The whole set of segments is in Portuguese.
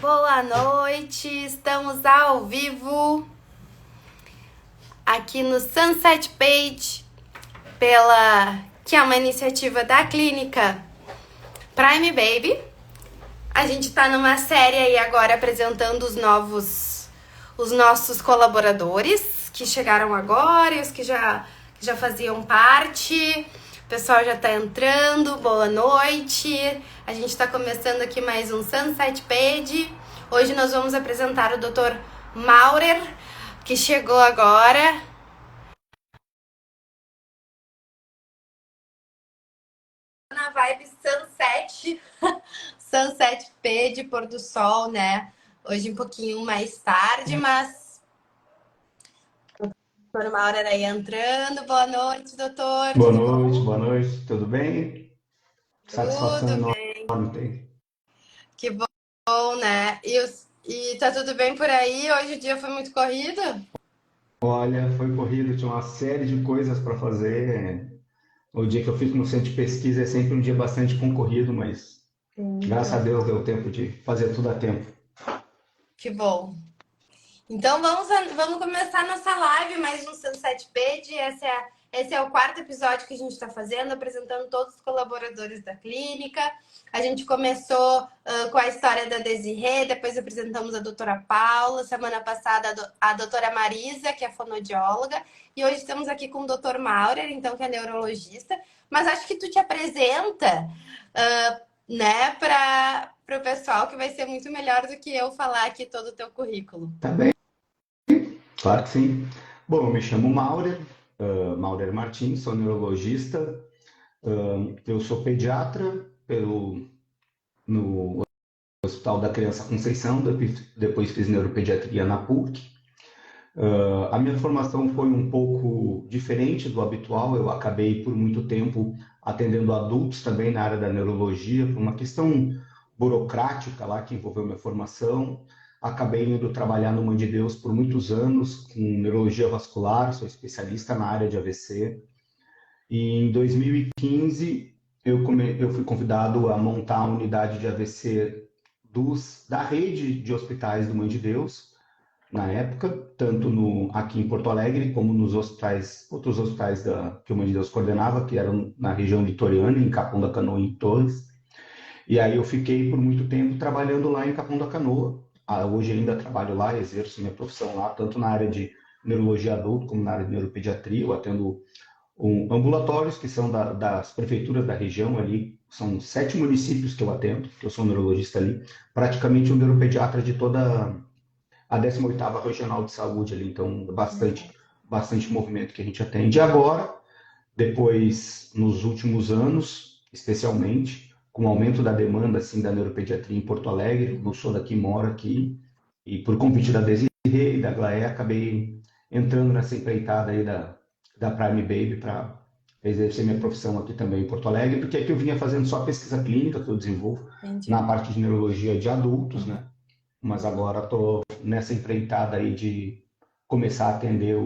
Boa noite, estamos ao vivo aqui no Sunset Page, que é uma iniciativa da clínica Prime Baby. A gente está numa série aí agora apresentando os nossos colaboradores que chegaram agora e os que já faziam parte. O pessoal já está entrando, boa noite. A gente está começando aqui mais um Sunset Page. Hoje nós vamos apresentar o Dr. Maurer, que chegou agora. Na vibe Sunset, Sunset Page, pôr do sol, né? Hoje um pouquinho mais tarde, mas o Dr. Maurer aí entrando. Boa noite, doutor. Boa Tudo noite, bom? boa noite, tudo bem? Satisfação Tudo bem. enorme tem. Que bom, né? E tá tudo bem por aí? Hoje o dia foi muito corrido? Olha, foi corrido, tinha uma série de coisas para fazer. O dia que eu fico no centro de pesquisa é sempre um dia bastante concorrido, mas graças a Então, Deus deu tempo de fazer tudo a tempo. que bom. Então vamos começar nossa live, mais um Sunset Page. Esse é o quarto episódio que a gente está fazendo, apresentando todos os colaboradores da clínica. A gente começou com a história da Desirê, depois apresentamos a doutora Paula, semana passada a doutora Marisa, que é fonoaudióloga, e hoje estamos aqui com o doutor Maurer, então, que é neurologista. Mas acho que tu te apresenta, né, para o pessoal, que vai ser muito melhor do que eu falar aqui todo o teu currículo. Tá bem? Claro que sim. Bom, eu me chamo Maurer, Maurer Martins, sou neurologista, eu sou pediatra no Hospital da Criança Conceição, depois fiz neuropediatria na PUC. A minha formação foi um pouco diferente do habitual. Eu acabei por muito tempo atendendo adultos também na área da neurologia, por uma questão burocrática lá que envolveu minha formação. Acabei indo trabalhar no Mãe de Deus por muitos anos com neurologia vascular, sou especialista na área de AVC. E em 2015 eu fui convidado a montar a unidade de AVC da rede de hospitais do Mãe de Deus na época, tanto aqui em Porto Alegre, como nos outros hospitais que o Mãe de Deus coordenava, que eram na região litorânea, em Capão da Canoa e em Torres. E aí eu fiquei por muito tempo trabalhando lá em Capão da Canoa. Hoje ainda trabalho lá, exerço minha profissão lá, tanto na área de neurologia adulto, como na área de neuropediatria. Eu atendo ambulatórios que são das prefeituras da região ali, são 7 municípios que eu atendo, que eu sou neurologista ali, praticamente um neuropediatra de toda a 18ª Regional de Saúde ali, então bastante movimento que a gente atende. E agora, depois, nos últimos anos, especialmente, com o aumento da demanda assim, da neuropediatria em Porto Alegre, não sou daqui, moro aqui, e por convite da Desirê e da Glaé, acabei entrando nessa empreitada aí da Prime Baby para exercer minha profissão aqui também em Porto Alegre, porque aqui eu vinha fazendo só pesquisa clínica que eu desenvolvo Entendi. na parte de neurologia de adultos, né? Mas agora estou nessa empreitada aí de começar a atender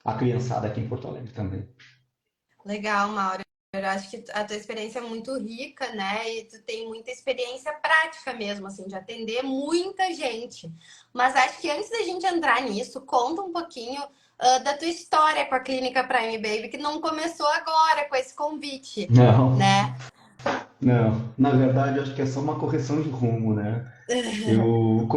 a criançada aqui em Porto Alegre também. Legal, Mauro. Eu acho que a tua experiência é muito rica, né? E tu tem muita experiência prática mesmo, assim, de atender muita gente. Mas acho que antes da gente entrar nisso, conta um pouquinho da tua história com a Clínica Prime Baby, que não começou agora com esse convite, Não, né? não. Na verdade, acho que é só uma correção de rumo, né? Eu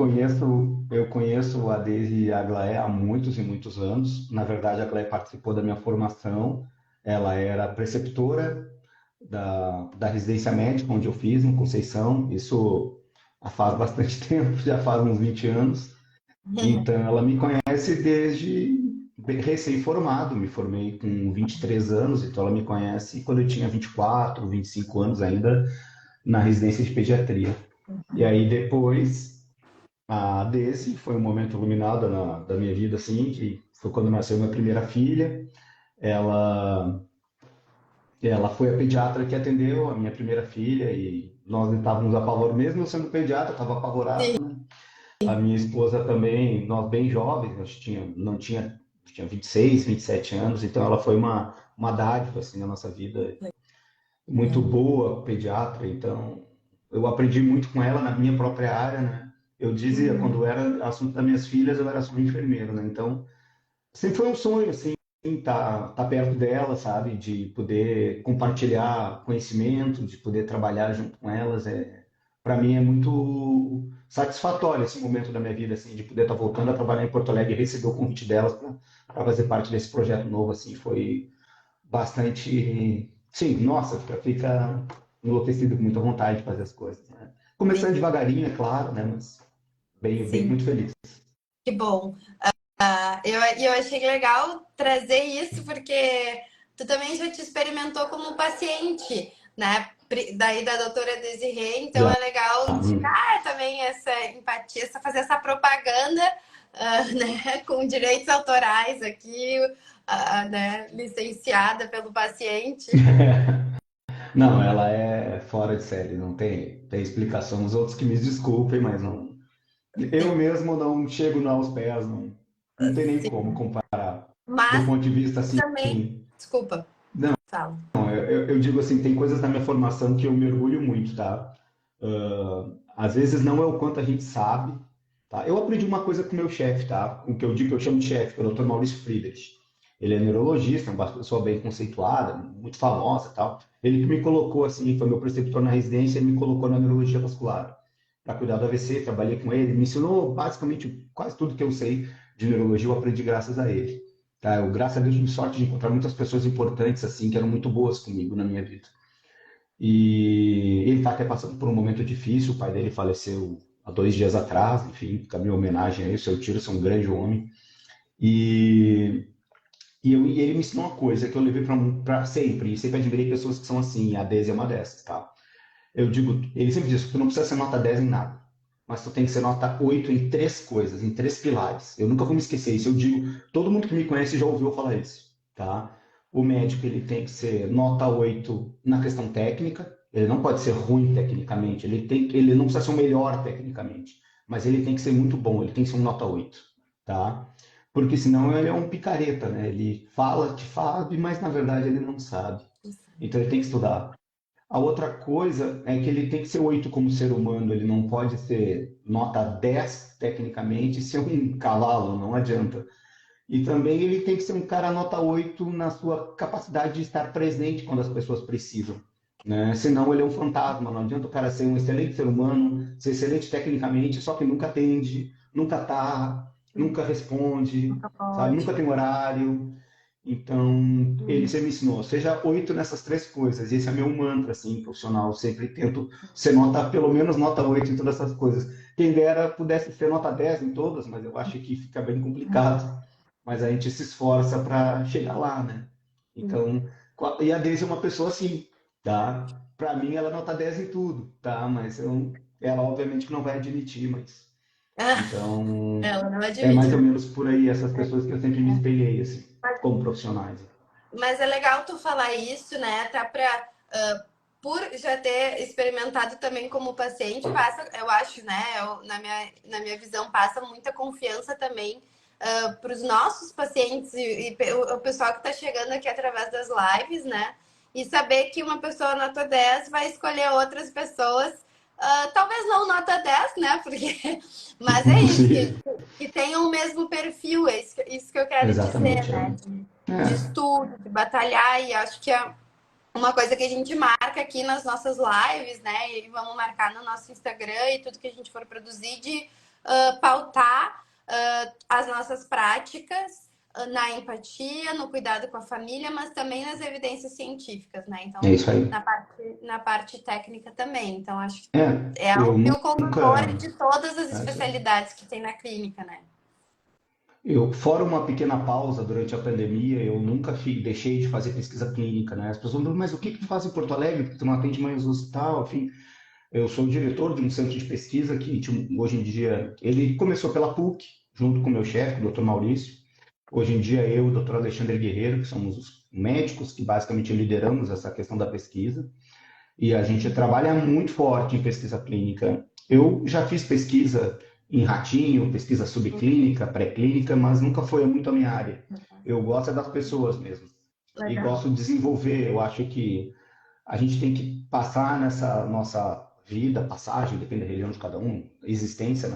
conheço a Deise e a Aglaé há muitos e muitos anos. Na verdade, a Aglaé participou da minha formação. Ela era preceptora da residência médica onde eu fiz, em Conceição. Isso faz bastante tempo, já faz uns 20 anos. Então, ela me conhece desde recém-formado. Me formei com 23 anos, então ela me conhece quando eu tinha 24, 25 anos ainda, na residência de pediatria. E aí, depois, a Desi foi um momento iluminado da minha vida, assim, que foi quando nasceu minha primeira filha. Ela, ela foi a pediatra que atendeu a minha primeira filha e nós estávamos apavorados, mesmo eu sendo pediatra, estava apavorado, né? A minha esposa também, nós bem jovens, não tinha 26, 27 anos, então ela foi uma dádiva assim, na nossa vida, muito boa pediatra, então. eu aprendi muito com ela na minha própria área, né? Eu dizia, Uhum. quando era assunto das minhas filhas, eu era só um enfermeiro, né? Então, sempre foi um sonho, assim, tá perto dela, sabe? De poder compartilhar conhecimento, de poder trabalhar junto com elas. Para mim é muito satisfatório esse momento da minha vida, assim, de poder estar voltando a trabalhar em Porto Alegre e receber o convite delas para fazer parte desse projeto novo, assim, foi bastante, sim, nossa, fica enlouquecido com muita vontade de fazer as coisas, né? Começando Sim, devagarinho, é claro, né? Mas bem, sim, muito feliz. que bom. Eu achei legal trazer isso porque tu também já te experimentou como paciente, né? Daí da doutora Desirê, então Já, é legal indicar também essa empatia, fazer essa propaganda, né? Com direitos autorais aqui, né? Licenciada pelo paciente. não, ela é fora de série, não tem explicação. Os outros que me desculpem, mas não. Eu Sim, mesmo não chego aos pés, não tem nem como sim. comparar. Do Mas ponto de vista assim, também, desculpa, não, fala. eu digo assim, tem coisas na minha formação que eu me orgulho muito, tá? Às vezes não é o quanto a gente sabe, tá? Eu aprendi uma coisa com o meu chefe, tá? O que eu digo que eu chamo de chefe, que é o Dr. Maurício Friedrich. Ele é neurologista, uma pessoa bem conceituada, muito famosa, tal. Ele que me colocou assim, foi meu preceptor na residência, ele me colocou na neurologia vascular para cuidar do AVC, trabalhei com ele, me ensinou basicamente quase tudo que eu sei de neurologia, eu aprendi graças a ele. Tá? Eu, graças a Deus, tive sorte de encontrar muitas pessoas importantes assim, que eram muito boas comigo na minha vida. E ele está até passando por um momento difícil, o pai dele faleceu há 2 dias atrás, enfim, fica a minha homenagem a ele, seu Tiro, é um grande homem. E, e ele me ensinou uma coisa que eu levei para sempre, e sempre admirei pessoas que são assim, a Daisy é uma dessas, tá? Eu digo, ele sempre diz, tu não precisa ser nota 10 em nada, mas tu tem que ser nota 8 em três coisas, em três pilares. Eu nunca vou me esquecer isso, eu digo, todo mundo que me conhece já ouviu eu falar isso, tá? O médico, ele tem que ser nota 8 na questão técnica, ele não pode ser ruim tecnicamente, ele não precisa ser o melhor tecnicamente, mas ele tem que ser muito bom, ele tem que ser um nota 8, tá? Porque senão ele é um picareta, né? Ele fala, te sabe, mas na verdade ele não sabe. Então ele tem que estudar. A outra coisa é que ele tem que ser 8 como ser humano, ele não pode ser nota 10 tecnicamente, ser um cavalo, não adianta. E também ele tem que ser um cara nota 8 na sua capacidade de estar presente quando as pessoas precisam. Né? Senão ele é um fantasma, não adianta o cara ser um excelente ser humano, ser excelente tecnicamente, só que nunca atende, nunca tá, nunca responde, Nunca sabe? pode. Nunca tem horário. Então, ele Uhum. sempre me ensinou, seja 8 nessas três coisas. Esse é meu mantra, assim, profissional. Eu sempre tento ser nota, pelo menos nota 8 em todas essas coisas. Quem dera pudesse ser nota 10 em todas, mas eu acho que fica bem complicado. Mas a gente se esforça para chegar lá, né? Então, e a Daisy é uma pessoa assim, tá? Para mim, ela é nota 10 em tudo, tá? Mas ela, obviamente, que não vai admitir, mas. Então, Ela não é admite, mais ou né? menos por aí essas pessoas que eu sempre me espelhei, assim, como profissionais. Mas é legal tu falar isso, né? Até para por já ter experimentado também como paciente, passa, eu acho, né? Na minha visão, passa muita confiança também para os nossos pacientes e o pessoal que está chegando aqui através das lives, né? E saber que uma pessoa nota 10 vai escolher outras pessoas, talvez não nota 10, né? Porque, mas é isso, que, Sim, que tenham o mesmo perfil, é isso que eu quero dizer, exatamente. né? De É. estudo, de batalhar, e acho que é uma coisa que a gente marca aqui nas nossas lives, né? E vamos marcar no nosso Instagram e tudo que a gente for produzir de pautar as nossas práticas na empatia, no cuidado com a família, mas também nas evidências científicas, né? É Então, isso aí. na parte técnica também. Então, acho que É, é eu um fio condutor nunca. de todas as É isso aí. especialidades que tem na clínica, né? Fora uma pequena pausa durante a pandemia, eu nunca deixei de fazer pesquisa clínica, né? As pessoas falam, mas o que que tu faz em Porto Alegre? Porque tu não atende mais no hospital, enfim. Eu sou diretor de um centro de pesquisa que hoje em dia ele começou pela PUC, junto com o meu chefe, o Dr. Maurício. Hoje em dia eu e o Dr. Alexandre Guerreiro, que somos os médicos que basicamente lideramos essa questão da pesquisa, e a gente trabalha muito forte em pesquisa clínica. Eu já fiz pesquisa em ratinho, pesquisa subclínica, pré-clínica, mas nunca foi muito a minha área. Eu gosto é das pessoas mesmo. E Legal. gosto de desenvolver. Eu acho que a gente tem que passar nessa nossa vida, passagem, depende da religião de cada um, existência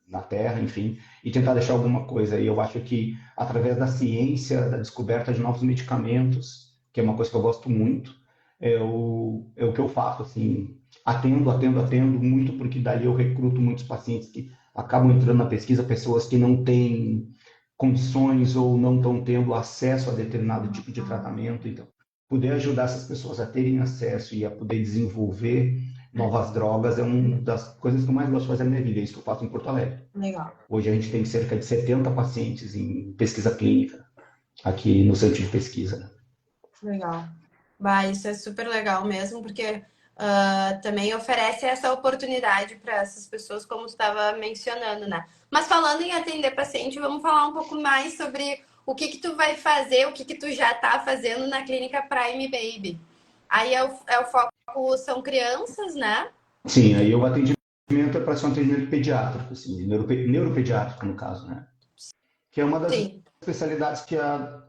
na Terra, enfim, e tentar deixar alguma coisa. E eu acho que através da ciência, da descoberta de novos medicamentos, que é uma coisa que eu gosto muito, é o que eu faço, assim, atendo muito, porque dali eu recruto muitos pacientes que acabam entrando na pesquisa, pessoas que não têm condições ou não estão tendo acesso a determinado tipo de tratamento. Então, poder ajudar essas pessoas a terem acesso e a poder desenvolver novas drogas é uma das coisas que eu mais gosto de fazer na minha vida. É isso que eu faço em Porto Alegre. Legal. Hoje a gente tem cerca de 70 pacientes em pesquisa clínica aqui no centro de pesquisa. Legal. Bah, isso é super legal mesmo, porque também oferece essa oportunidade para essas pessoas, como tu estava mencionando, né? Mas falando em atender paciente, vamos falar um pouco mais sobre o que que tu vai fazer, o que que tu já está fazendo na clínica Prime Baby. Aí o foco são crianças, né? Sim, aí o atendimento é para ser um atendimento pediátrico, assim, neuropediátrico no caso, né? Que é uma das Sim. especialidades que a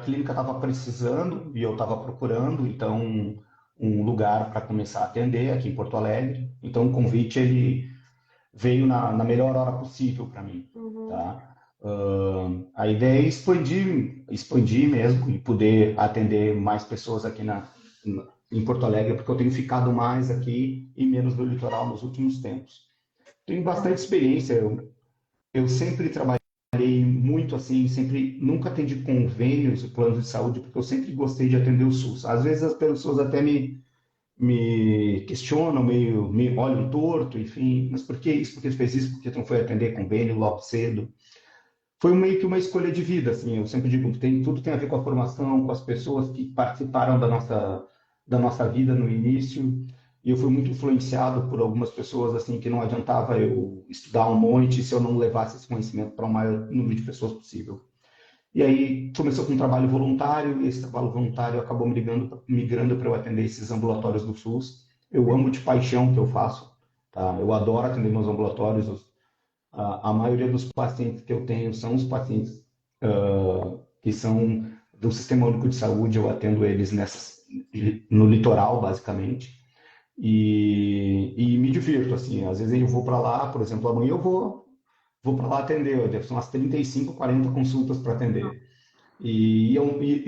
clínica estava precisando e eu estava procurando, então um lugar para começar a atender aqui em Porto Alegre. Então o convite ele veio na melhor hora possível para mim, Uhum. tá? A ideia é expandir mesmo e poder atender mais pessoas aqui em Porto Alegre, porque eu tenho ficado mais aqui e menos no litoral nos últimos tempos. Tenho bastante experiência, eu sempre trabalhei muito assim, sempre nunca atendi convênios e planos de saúde, porque eu sempre gostei de atender o SUS. Às vezes as pessoas até me questionam, me olham torto, enfim, mas por que isso? Por que tu fez isso? Por que tu não foi atender convênio logo cedo? Foi meio que uma escolha de vida, assim, eu sempre digo que tudo tem a ver com a formação, com as pessoas que participaram da nossa vida no início, e eu fui muito influenciado por algumas pessoas, assim, que não adiantava eu estudar um monte se eu não levasse esse conhecimento para o maior número de pessoas possível. E aí começou com um trabalho voluntário, e esse trabalho voluntário acabou migrando para eu atender esses ambulatórios do SUS. Eu amo de paixão o que eu faço, tá? Eu adoro atender meus ambulatórios. A maioria dos pacientes que eu tenho são os pacientes que são do Sistema Único de Saúde, eu atendo eles no litoral, basicamente, e me divirto, assim, às vezes eu vou para lá, por exemplo, amanhã eu vou para lá atender, deve ser umas 35, 40 consultas para atender. E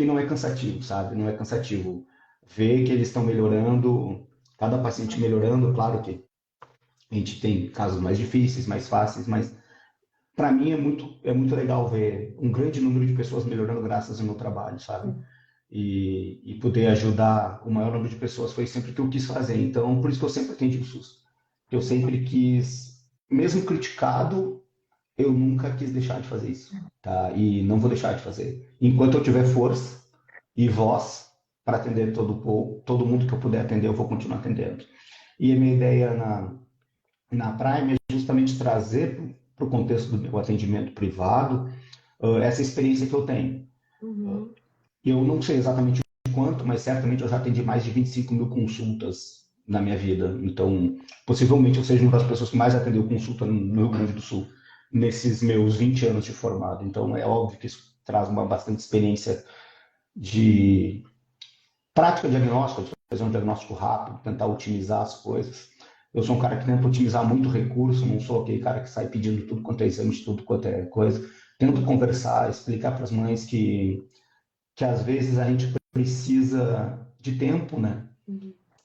não é cansativo, sabe? Não é cansativo ver que eles estão melhorando, cada paciente melhorando. Claro que a gente tem casos mais difíceis, mais fáceis, mas para mim é muito legal ver um grande número de pessoas melhorando graças ao meu trabalho, sabe? E poder ajudar o maior número de pessoas foi sempre o que eu quis fazer. Então, por isso que eu sempre atendi o SUS. Eu sempre quis, mesmo criticado, eu nunca quis deixar de fazer isso, tá? E não vou deixar de fazer. Enquanto eu tiver força e voz para atender todo mundo que eu puder atender, eu vou continuar atendendo. E a minha ideia na Prime é justamente trazer para o contexto do meu atendimento privado essa experiência que eu tenho. Uhum. Eu não sei exatamente quanto, mas certamente eu já atendi mais de 25 mil consultas na minha vida. Então, possivelmente eu seja uma das pessoas que mais atendeu consulta no Rio Grande do Sul nesses meus 20 anos de formado. Então, é óbvio que isso traz uma bastante experiência de prática diagnóstica, de fazer um diagnóstico rápido, tentar otimizar as coisas. Eu sou um cara que tenta otimizar muito recurso, não sou aquele cara que sai pedindo tudo quanto é exame, tudo quanto é coisa. Tento conversar, explicar para as mães que às vezes a gente precisa de tempo, né?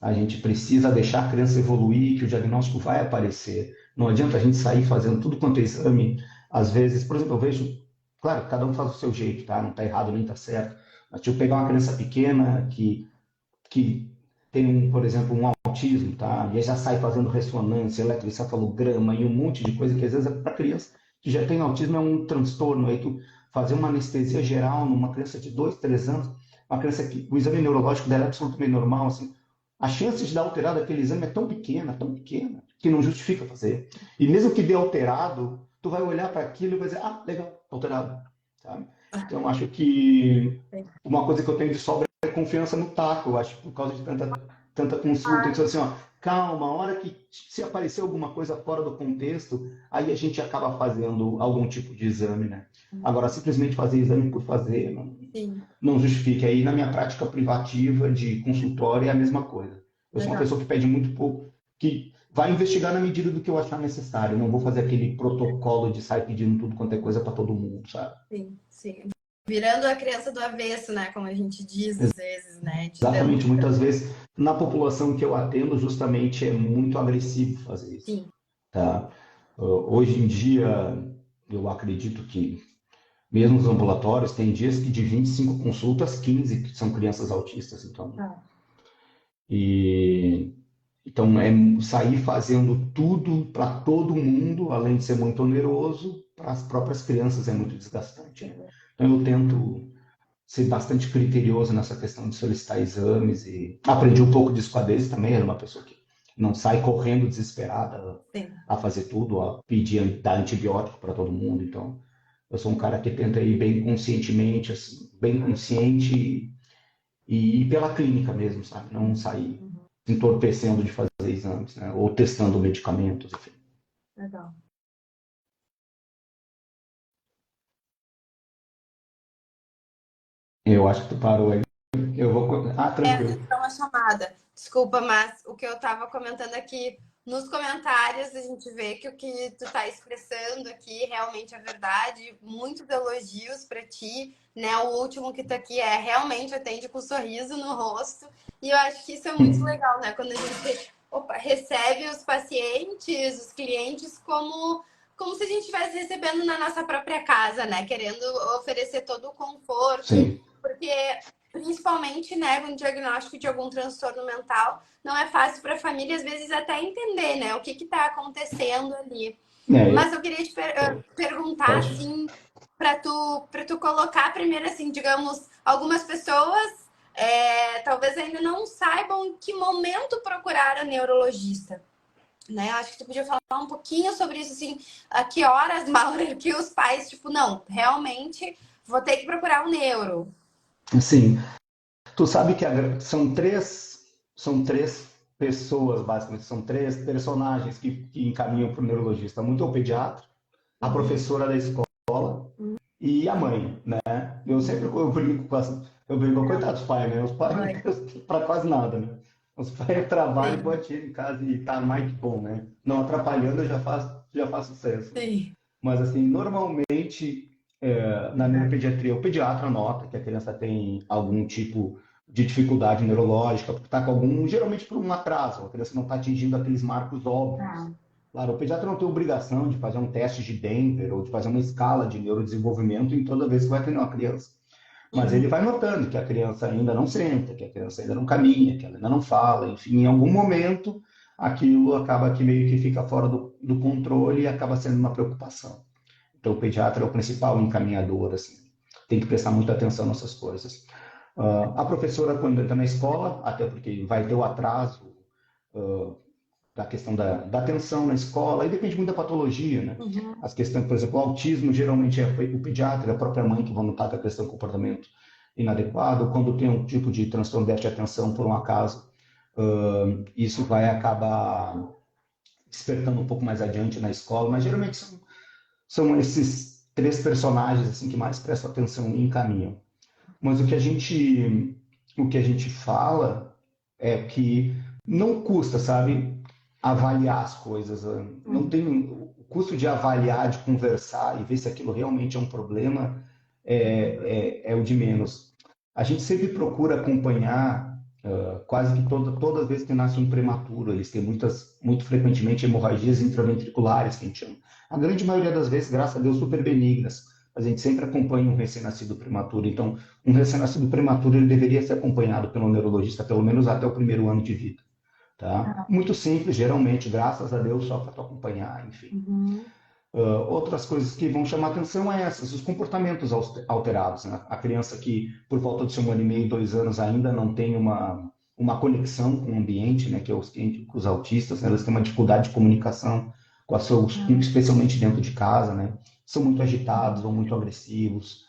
A gente precisa deixar a criança evoluir, que o diagnóstico vai aparecer. Não adianta a gente sair fazendo tudo quanto é exame. Às vezes, por exemplo, eu vejo, claro, cada um faz o seu jeito, tá? Não está errado nem está certo. Mas se eu pegar uma criança pequena que tem, por exemplo, um autismo, tá? E aí já sai fazendo ressonância, eletroencefalograma e um monte de coisa que às vezes para criança que já tem autismo é um transtorno. Aí tu fazer uma anestesia geral numa criança de 2, 3 anos, uma criança que o exame neurológico dela é absolutamente normal, assim, a chance de dar alterado aquele exame é tão pequena, que não justifica fazer. E mesmo que dê alterado, tu vai olhar para aquilo e vai dizer, ah, legal, alterado, sabe? Então, acho que uma coisa que eu tenho de sobra é confiança no taco, eu acho, por causa de tanta consulta. Então, assim, ó, calma, a hora que se aparecer alguma coisa fora do contexto, aí a gente acaba fazendo algum tipo de exame, né? Agora, simplesmente fazer exame por fazer, Sim. não justifica. Aí, na minha prática privativa de consultório, é a mesma coisa. Eu sou uma Legal. pessoa que pede muito pouco, que vai investigar na medida do que eu achar necessário. Não vou fazer aquele protocolo de sair pedindo tudo quanto é coisa para todo mundo, sabe? Sim, sim. Virando a criança do avesso, né? Como a gente diz às vezes, né? Exatamente. Muitas vezes, na população que eu atendo, justamente é muito agressivo fazer isso. Sim. Tá? Hoje em dia, eu acredito que, mesmo os ambulatórios, tem dias que de 25 consultas, 15 que são crianças autistas. Então, Ah, e, então é sair fazendo tudo para todo mundo, além de ser muito oneroso, para as próprias crianças é muito desgastante, né? Então, eu tento ser bastante criterioso nessa questão de solicitar exames e aprendi um pouco disso com a Daisy também, era uma pessoa que não sai correndo desesperada sim. a fazer tudo, a pedir, dar antibiótico para todo mundo, então eu sou um cara que tenta ir bem conscientemente, assim, bem consciente e ir pela clínica mesmo, sabe? Não sair entorpecendo de fazer exames, né? Ou testando medicamentos, enfim. Legal. Eu acho que tu parou aí. Eu vou. Ah, tranquilo. É uma chamada. Desculpa, mas o que eu estava comentando aqui nos comentários, a gente vê que o que tu está expressando aqui realmente é verdade. Muitos elogios para ti, né? O último que tá aqui é realmente atende com um sorriso no rosto. E eu acho que isso é muito legal, né? Quando a gente recebe os pacientes, os clientes, como se a gente estivesse recebendo na nossa própria casa, né? Querendo oferecer todo o conforto. Sim. Porque principalmente, né, com o diagnóstico de algum transtorno mental, não é fácil para a família, às vezes, até entender, né, o que está acontecendo ali. É, Mas eu queria te perguntar, pode. assim, para tu colocar primeiro, assim, digamos, algumas pessoas talvez ainda não saibam em que momento procurar a neurologista. Né? Acho que tu podia falar um pouquinho sobre isso, assim, a que horas, Maura, que os pais, tipo, não, realmente vou ter que procurar um neuro. Sim. Tu sabe que são três pessoas, basicamente, são três personagens que encaminham para o neurologista. Muito é o pediatra, a professora da escola e a mãe, né? Eu brinco eu brinco, coitados dos pais, né? Os pais não Oi. têm para quase nada, né? Os pais trabalham, Sim, botam em casa e tá mais que bom, né? Não atrapalhando, já faz sucesso. sim. Mas, assim, normalmente, na neuropediatria, o pediatra nota que a criança tem algum tipo de dificuldade neurológica, porque está com algum, geralmente por um atraso, a criança não está atingindo aqueles marcos óbvios. Tá. Claro, o pediatra não tem obrigação de fazer um teste de Denver ou de fazer uma escala de neurodesenvolvimento em toda vez que vai atender uma criança. Mas ele vai notando que a criança ainda não senta, que a criança ainda não caminha, que ela ainda não fala, enfim, em algum momento aquilo acaba que meio que fica fora do controle e acaba sendo uma preocupação. Então, o pediatra é o principal encaminhador, assim, tem que prestar muita atenção nessas coisas. A professora, quando entra na escola, até porque vai ter o atraso da questão da atenção na escola, aí depende muito da patologia, né? Uhum. As questões, por exemplo, o autismo, geralmente é o pediatra, é a própria mãe que vão notar que a questão do comportamento inadequado, quando tem um tipo de transtorno de déficit de atenção, por um acaso, isso vai acabar despertando um pouco mais adiante na escola, mas geralmente são esses três personagens assim que mais prestam atenção e encaminham. Mas o que a gente fala é que não custa, sabe, avaliar as coisas. Não tem o custo de avaliar, de conversar e ver se aquilo realmente é um problema é o de menos. A gente sempre procura acompanhar quase que todas as vezes que nasce um prematuro, eles têm muito frequentemente hemorragias intraventriculares, que a gente chama. A grande maioria das vezes, graças a Deus, super benignas. A gente sempre acompanha um recém-nascido prematuro. Então, um recém-nascido prematuro ele deveria ser acompanhado pelo neurologista pelo menos até o primeiro ano de vida. Tá? Muito simples, geralmente, graças a Deus, só para tu acompanhar, enfim. Uhum. Outras coisas que vão chamar atenção é essas, os comportamentos alterados. Né? A criança que, por volta de seu 1 ano e meio, 2 anos, ainda não tem uma conexão com o ambiente, né? Que é os autistas, né? Eles têm uma dificuldade de comunicação com as seus, especialmente dentro de casa, né? São muito agitados ou muito agressivos.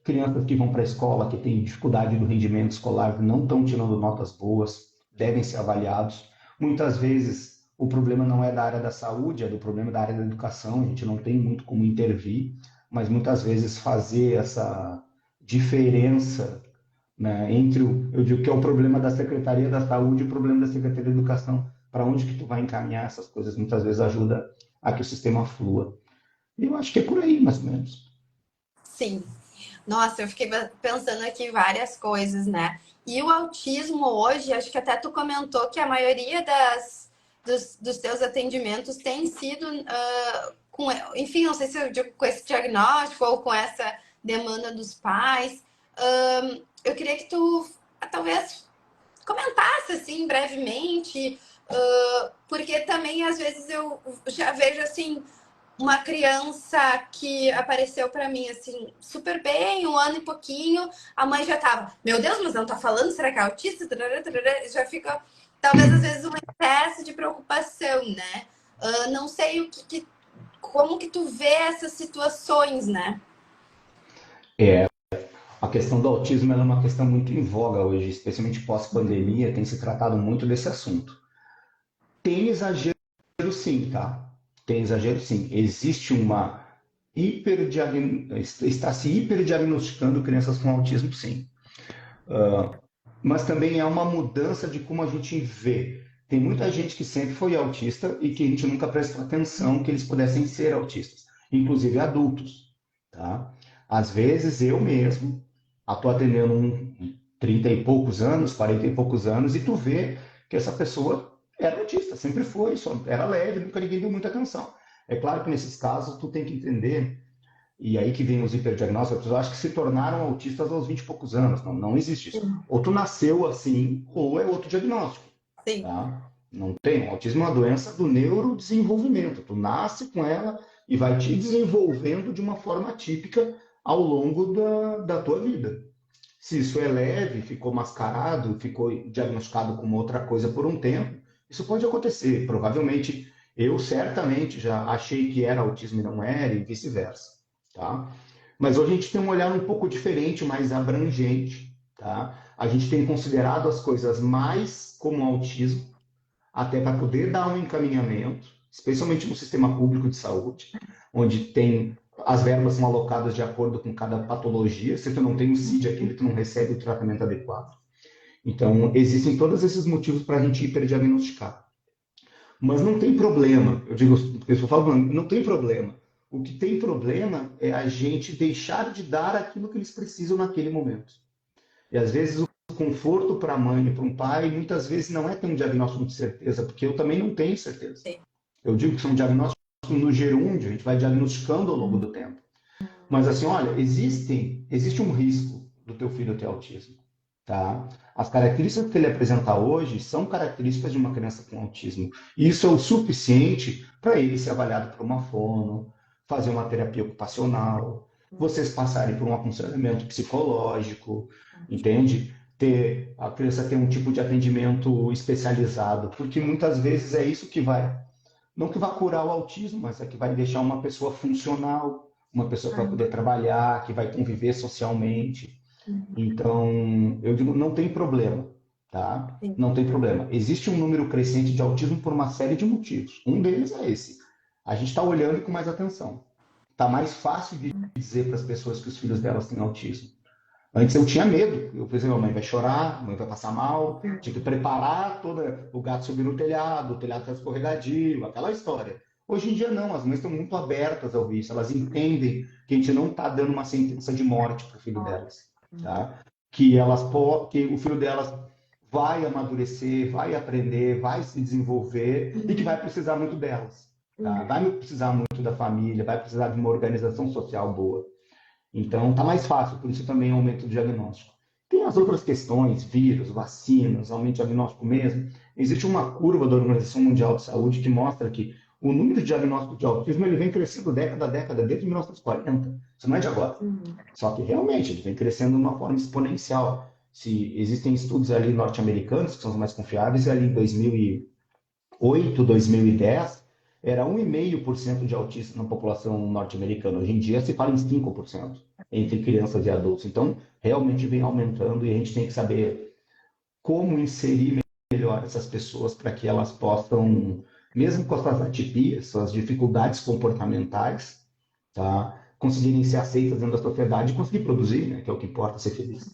Crianças que vão para a escola, que têm dificuldade do rendimento escolar, não estão tirando notas boas, devem ser avaliados. Muitas vezes o problema não é da área da saúde, é do problema da área da educação, a gente não tem muito como intervir, mas muitas vezes fazer essa diferença, né, entre eu digo que é o problema da Secretaria da Saúde e o problema da Secretaria da Educação, para onde que tu vai encaminhar essas coisas, muitas vezes ajuda a que o sistema flua. E eu acho que é por aí, mais ou menos. Sim. Nossa, eu fiquei pensando aqui várias coisas, né? E o autismo hoje, acho que até tu comentou que a maioria dos teus atendimentos tem sido com, enfim, não sei se eu digo com esse diagnóstico ou com essa demanda dos pais. Eu queria que tu talvez comentasse assim brevemente, porque também às vezes eu já vejo assim uma criança que apareceu para mim assim, super bem, um ano e pouquinho, a mãe já tava, meu Deus, mas não tá falando, será que é autista? Já fica, talvez às vezes um excesso de preocupação, né? Não sei como que tu vê essas situações, né? A questão do autismo ela é uma questão muito em voga hoje, especialmente pós-pandemia, tem se tratado muito desse assunto. Tem exagero sim, tá? Tem exagero sim. Existe uma está se hiperdiagnosticando crianças com autismo, sim. Mas também é uma mudança de como a gente vê. Tem muita gente que sempre foi autista e que a gente nunca prestou atenção que eles pudessem ser autistas, inclusive adultos, tá? Às vezes eu mesmo estou atendendo 30 e poucos anos, 40 e poucos anos, e tu vê que essa pessoa era autista, sempre foi, só era leve, nunca ninguém deu muita atenção. É claro que nesses casos tu tem que entender, e aí que vem os hiperdiagnósticos, as pessoas acham que se tornaram autistas aos 20 e poucos anos. Não, não existe isso. Ou tu nasceu assim, ou é outro diagnóstico, Sim. tá? Não tem. O autismo é uma doença do neurodesenvolvimento. Tu nasce com ela e vai te desenvolvendo de uma forma típica ao longo da tua vida. Se isso é leve, ficou mascarado, ficou diagnosticado como outra coisa por um tempo, isso pode acontecer. Provavelmente, eu certamente já achei que era autismo e não era, e vice-versa, tá? Mas hoje a gente tem um olhar um pouco diferente, mais abrangente, tá? A gente tem considerado as coisas mais como autismo, até para poder dar um encaminhamento, especialmente no sistema público de saúde, onde tem as verbas são alocadas de acordo com cada patologia. Se tu não tem o CID aquele, tu não recebe o tratamento adequado. Então, existem todos esses motivos para a gente hiperdiagnosticar. Mas não tem problema. Eu digo, eu estou falando, não tem problema. O que tem problema é a gente deixar de dar aquilo que eles precisam naquele momento. E às vezes o conforto para a mãe e para um pai, muitas vezes não é ter um diagnóstico de certeza, porque eu também não tenho certeza. Eu digo que são diagnósticos no gerúndio, a gente vai diagnosticando ao longo do tempo. Mas assim, olha, existe um risco do teu filho ter autismo, tá? As características que ele apresenta hoje são características de uma criança com autismo. E isso é o suficiente para ele ser avaliado por uma fono, fazer uma terapia ocupacional, vocês passarem por um aconselhamento psicológico, entende? A criança ter um tipo de atendimento especializado, porque muitas vezes é isso que vai, não que vai curar o autismo, mas é que vai deixar uma pessoa funcional, uma pessoa para poder trabalhar, que vai conviver socialmente. Então, eu digo, não tem problema, tá? Sim. Não tem problema. Existe um número crescente de autismo por uma série de motivos. Um deles é esse. A gente está olhando com mais atenção. Está mais fácil de dizer para as pessoas que os filhos delas têm autismo. Antes eu tinha medo. Eu pensei, a mãe vai chorar, a mãe vai passar mal. Tinha que preparar toda o gato subir no telhado, o telhado está escorregadio, aquela história. Hoje em dia não, as mães estão muito abertas ao isso. Elas entendem que a gente não está dando uma sentença de morte para o filho delas, tá? Que o filho delas vai amadurecer, vai aprender, vai se desenvolver e que vai precisar muito delas, tá? Vai precisar muito da família, vai precisar de uma organização social boa. Então, está mais fácil, por isso também aumenta o diagnóstico. Tem as outras questões, vírus, vacinas, aumento de diagnóstico mesmo. Existe uma curva da Organização Mundial de Saúde que mostra que o número de diagnósticos de autismo ele vem crescendo década a década, desde 1940. Isso não é de agora. Só que realmente ele vem crescendo de uma forma exponencial. Se existem estudos ali norte-americanos, que são os mais confiáveis, ali em 2008, 2010, era 1,5% de autistas na população norte-americana. Hoje em dia se fala em 5% entre crianças e adultos. Então, realmente vem aumentando e a gente tem que saber como inserir melhor essas pessoas para que elas possam, mesmo com as suas atipias, suas dificuldades comportamentais, tá, conseguirem ser aceitas dentro da sociedade e conseguir produzir, né, que é o que importa, ser feliz.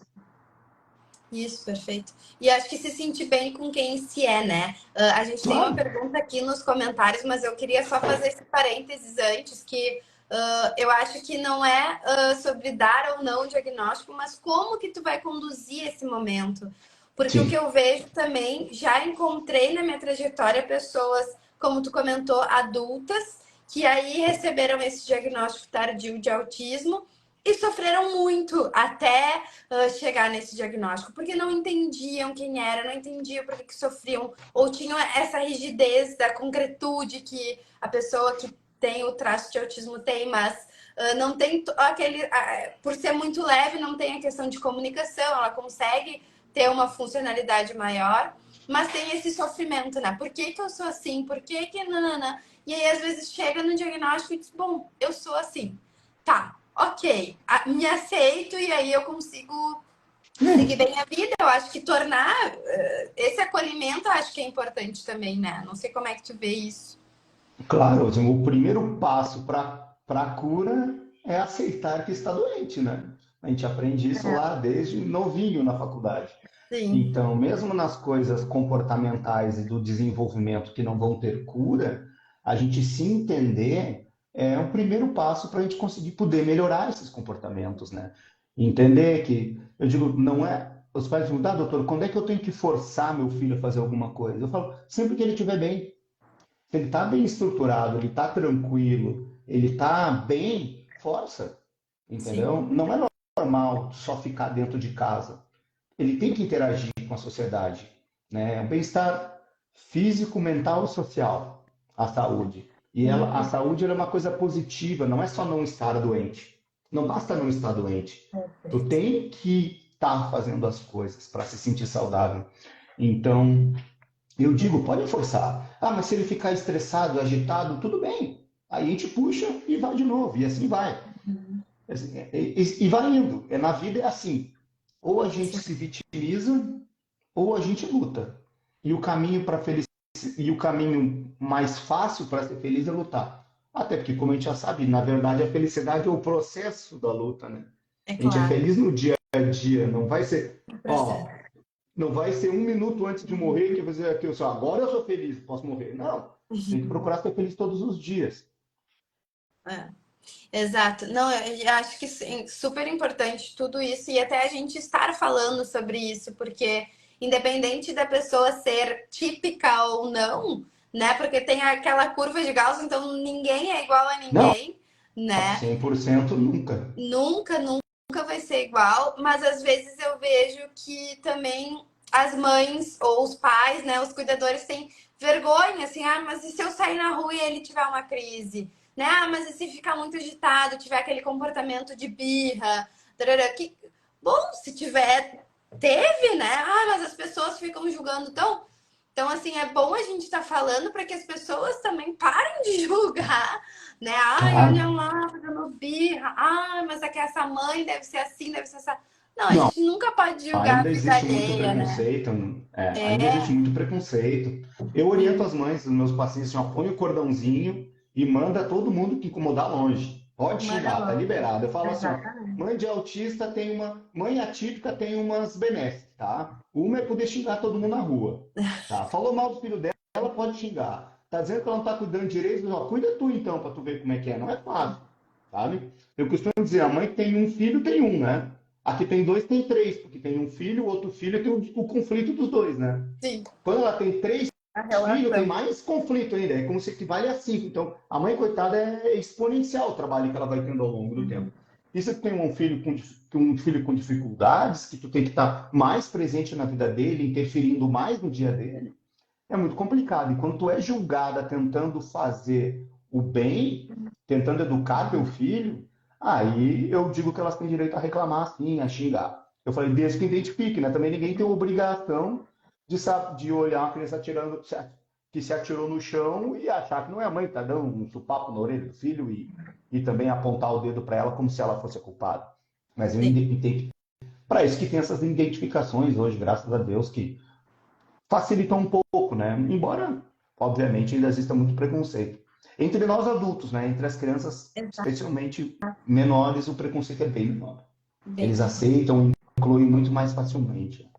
Isso, perfeito. E acho que se sentir bem com quem se é, né? A gente tem uma Claro, pergunta aqui nos comentários, mas eu queria só fazer esse parênteses antes, que eu acho que não é sobre dar ou não o diagnóstico, mas como que tu vai conduzir esse momento. Porque o que sim, eu vejo também, já encontrei na minha trajetória pessoas, como tu comentou, adultas, que aí receberam esse diagnóstico tardio de autismo e sofreram muito até chegar nesse diagnóstico, porque não entendiam quem era, não entendiam por que sofriam, ou tinham essa rigidez da concretude que a pessoa que tem o traço de autismo tem, mas não tem aquele. Por ser muito leve, não tem a questão de comunicação, ela consegue ter uma funcionalidade maior, mas tem esse sofrimento, né? Por que, que eu sou assim? Por que que nanana? E aí, às vezes, chega no diagnóstico e diz, bom, eu sou assim. Tá, ok, me aceito e aí eu consigo seguir é, bem a vida. Eu acho que tornar esse acolhimento, eu acho que é importante também, né? Não sei como é que tu vê isso. claro, assim, o primeiro passo para a cura é aceitar que está doente, né? A gente aprende isso lá desde novinho na faculdade. Sim, Então, mesmo nas coisas comportamentais e do desenvolvimento que não vão ter cura, a gente se entender é o primeiro passo para a gente conseguir poder melhorar esses comportamentos, né? Entender que, eu digo, não é. Os pais perguntam, doutor, quando é que eu tenho que forçar meu filho a fazer alguma coisa? Eu falo, sempre que ele estiver bem. Se ele está bem estruturado, ele está tranquilo, ele está bem, força, sim. entendeu? Não é normal só ficar dentro de casa. Ele tem que interagir com a sociedade, né? O bem-estar físico, mental e social, a saúde. E ela, a Uhum. saúde ela é uma coisa positiva, não é só não estar doente. Não basta não estar doente. Tu tem que estar fazendo as coisas para se sentir saudável. Então, eu digo, pode forçar. Ah, mas se ele ficar estressado, agitado, tudo bem. Aí a gente puxa e vai de novo, e assim vai. E vai indo. Na vida é assim. Ou a gente se vitimiza, ou a gente luta. E o caminho para felicidade, e o caminho mais fácil para ser feliz é lutar. Até porque, como a gente já sabe, na verdade a felicidade é o processo da luta, né? É A gente é claro, feliz no dia a dia, não vai ser, é um processo. ó, não vai ser um minuto antes de morrer que você que eu só agora eu sou feliz, posso morrer. Não, tem que procurar ser feliz todos os dias. É. Exato. Não, eu acho que sim, super importante tudo isso e até a gente estar falando sobre isso, porque independente da pessoa ser típica ou não, né? Porque tem aquela curva de Gauss, então ninguém é igual a Não, ninguém, né? 100% nunca. Nunca, nunca vai ser igual, mas às vezes eu vejo que também as mães ou os pais, né, os cuidadores têm vergonha, assim, ah, mas e se eu sair na rua e ele tiver uma crise? Né? Ah, mas e se ficar muito agitado, tiver aquele comportamento de birra? Tarará, que... Bom, se tiver, teve, né? Ah, mas as pessoas ficam julgando tão. Então, assim, é bom a gente estar falando para que as pessoas também parem de julgar, né? Ai, olha Claro. lá, fazendo birra. Ah, mas é que essa mãe deve ser assim, deve ser essa. Não, a Não, gente nunca pode julgar a ainda vida existe muito alheia, né? preconceito. Ainda existe É, muito preconceito. Eu oriento as mães dos meus pacientes, já põe o cordãozinho e manda todo mundo que incomodar longe. Pode manda xingar, tá logo. liberado. Eu falo assim, ó, Exatamente. mãe de autista tem uma, mãe atípica tem umas benesses, tá? Uma é poder xingar todo mundo na rua, tá? Falou mal do filho dela, pode xingar. Tá dizendo que ela não tá cuidando direito, ó, cuida tu então para tu ver como é que é. Não é fácil, sabe? Eu costumo dizer, a mãe que tem um filho tem um, né? Aqui tem dois, tem três, porque tem um filho, o outro filho tem o conflito dos dois, né? Sim, Quando ela tem três a filhos, tem relação. mais conflito ainda, é como se equivale a cinco. Então, a mãe, coitada, é exponencial o trabalho que ela vai tendo ao longo do tempo. E se tu tem um filho com dificuldades, que tu tem que estar mais presente na vida dele, interferindo mais no dia dele, é muito complicado. E quando tu é julgada tentando fazer o bem, tentando educar teu filho, aí eu digo que elas têm direito a reclamar, sim, a xingar. Eu falei, desde que identifique, né? Também ninguém tem obrigação de olhar uma criança atirando, que se atirou no chão e achar que não é a mãe que tá dando um supapo na orelha do filho e também apontar o dedo para ela como se ela fosse a culpada. Mas eu Sim. entendo. Para isso que tem essas identificações hoje, graças a Deus, que facilita um pouco, né? Embora, obviamente, ainda exista muito preconceito. Entre nós adultos, né? Entre as crianças, Exato. especialmente menores, o preconceito é bem menor. Bem Eles menor. aceitam, incluem muito mais facilmente.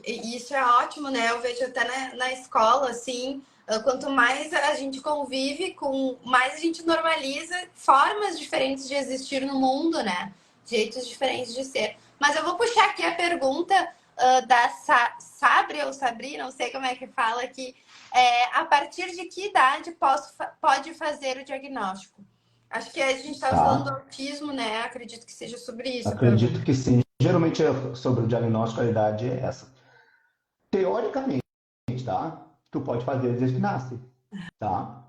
E isso é ótimo, né? Eu vejo até na escola, assim, quanto mais a gente convive com, mais a gente normaliza formas diferentes de existir no mundo, né? Jeitos diferentes de ser. Mas eu vou puxar aqui a pergunta da Sabri ou Sabri, não sei como é que fala aqui. A partir de que idade pode fazer o diagnóstico? Acho que a gente estava falando do Tá? autismo, né? Acredito que seja sobre isso a Acredito pergunta. que sim. Geralmente sobre o diagnóstico, a idade é essa. Teoricamente, tá? Tu pode fazer desde que nasce, tá?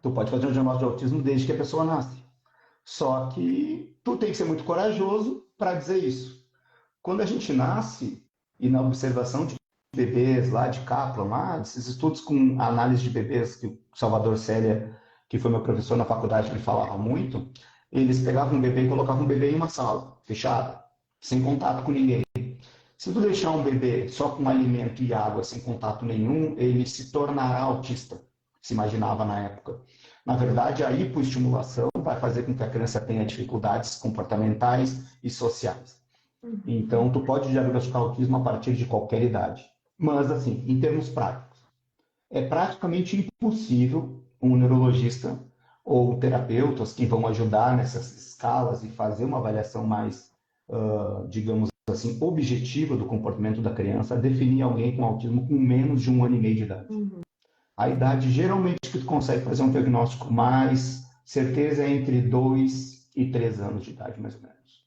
Tu pode fazer um diagnóstico de autismo desde que a pessoa nasce. Só que tu tem que ser muito corajoso para dizer isso. Quando a gente nasce, e na observação de bebês lá de Kaplan, lá, esses estudos com análise de bebês que o Salvador Célia, que foi meu professor na faculdade, me falava muito, eles pegavam um bebê e colocavam um bebê em uma sala, fechada, sem contato com ninguém. Se tu deixar um bebê só com alimento e água, sem contato nenhum, ele se tornará autista, se imaginava na época. Na verdade, a hipoestimulação vai fazer com que a criança tenha dificuldades comportamentais e sociais. Então, tu pode diagnosticar autismo a partir de qualquer idade. Mas, assim, em termos práticos, é praticamente impossível um neurologista ou terapeutas que vão ajudar nessas escalas e fazer uma avaliação mais, digamos assim, objetiva do comportamento da criança, definir alguém com autismo com menos de 1 ano e meio de idade. Uhum. A idade geralmente que tu consegue fazer um diagnóstico mais certeza é entre 2 e 3 anos de idade, mais ou menos.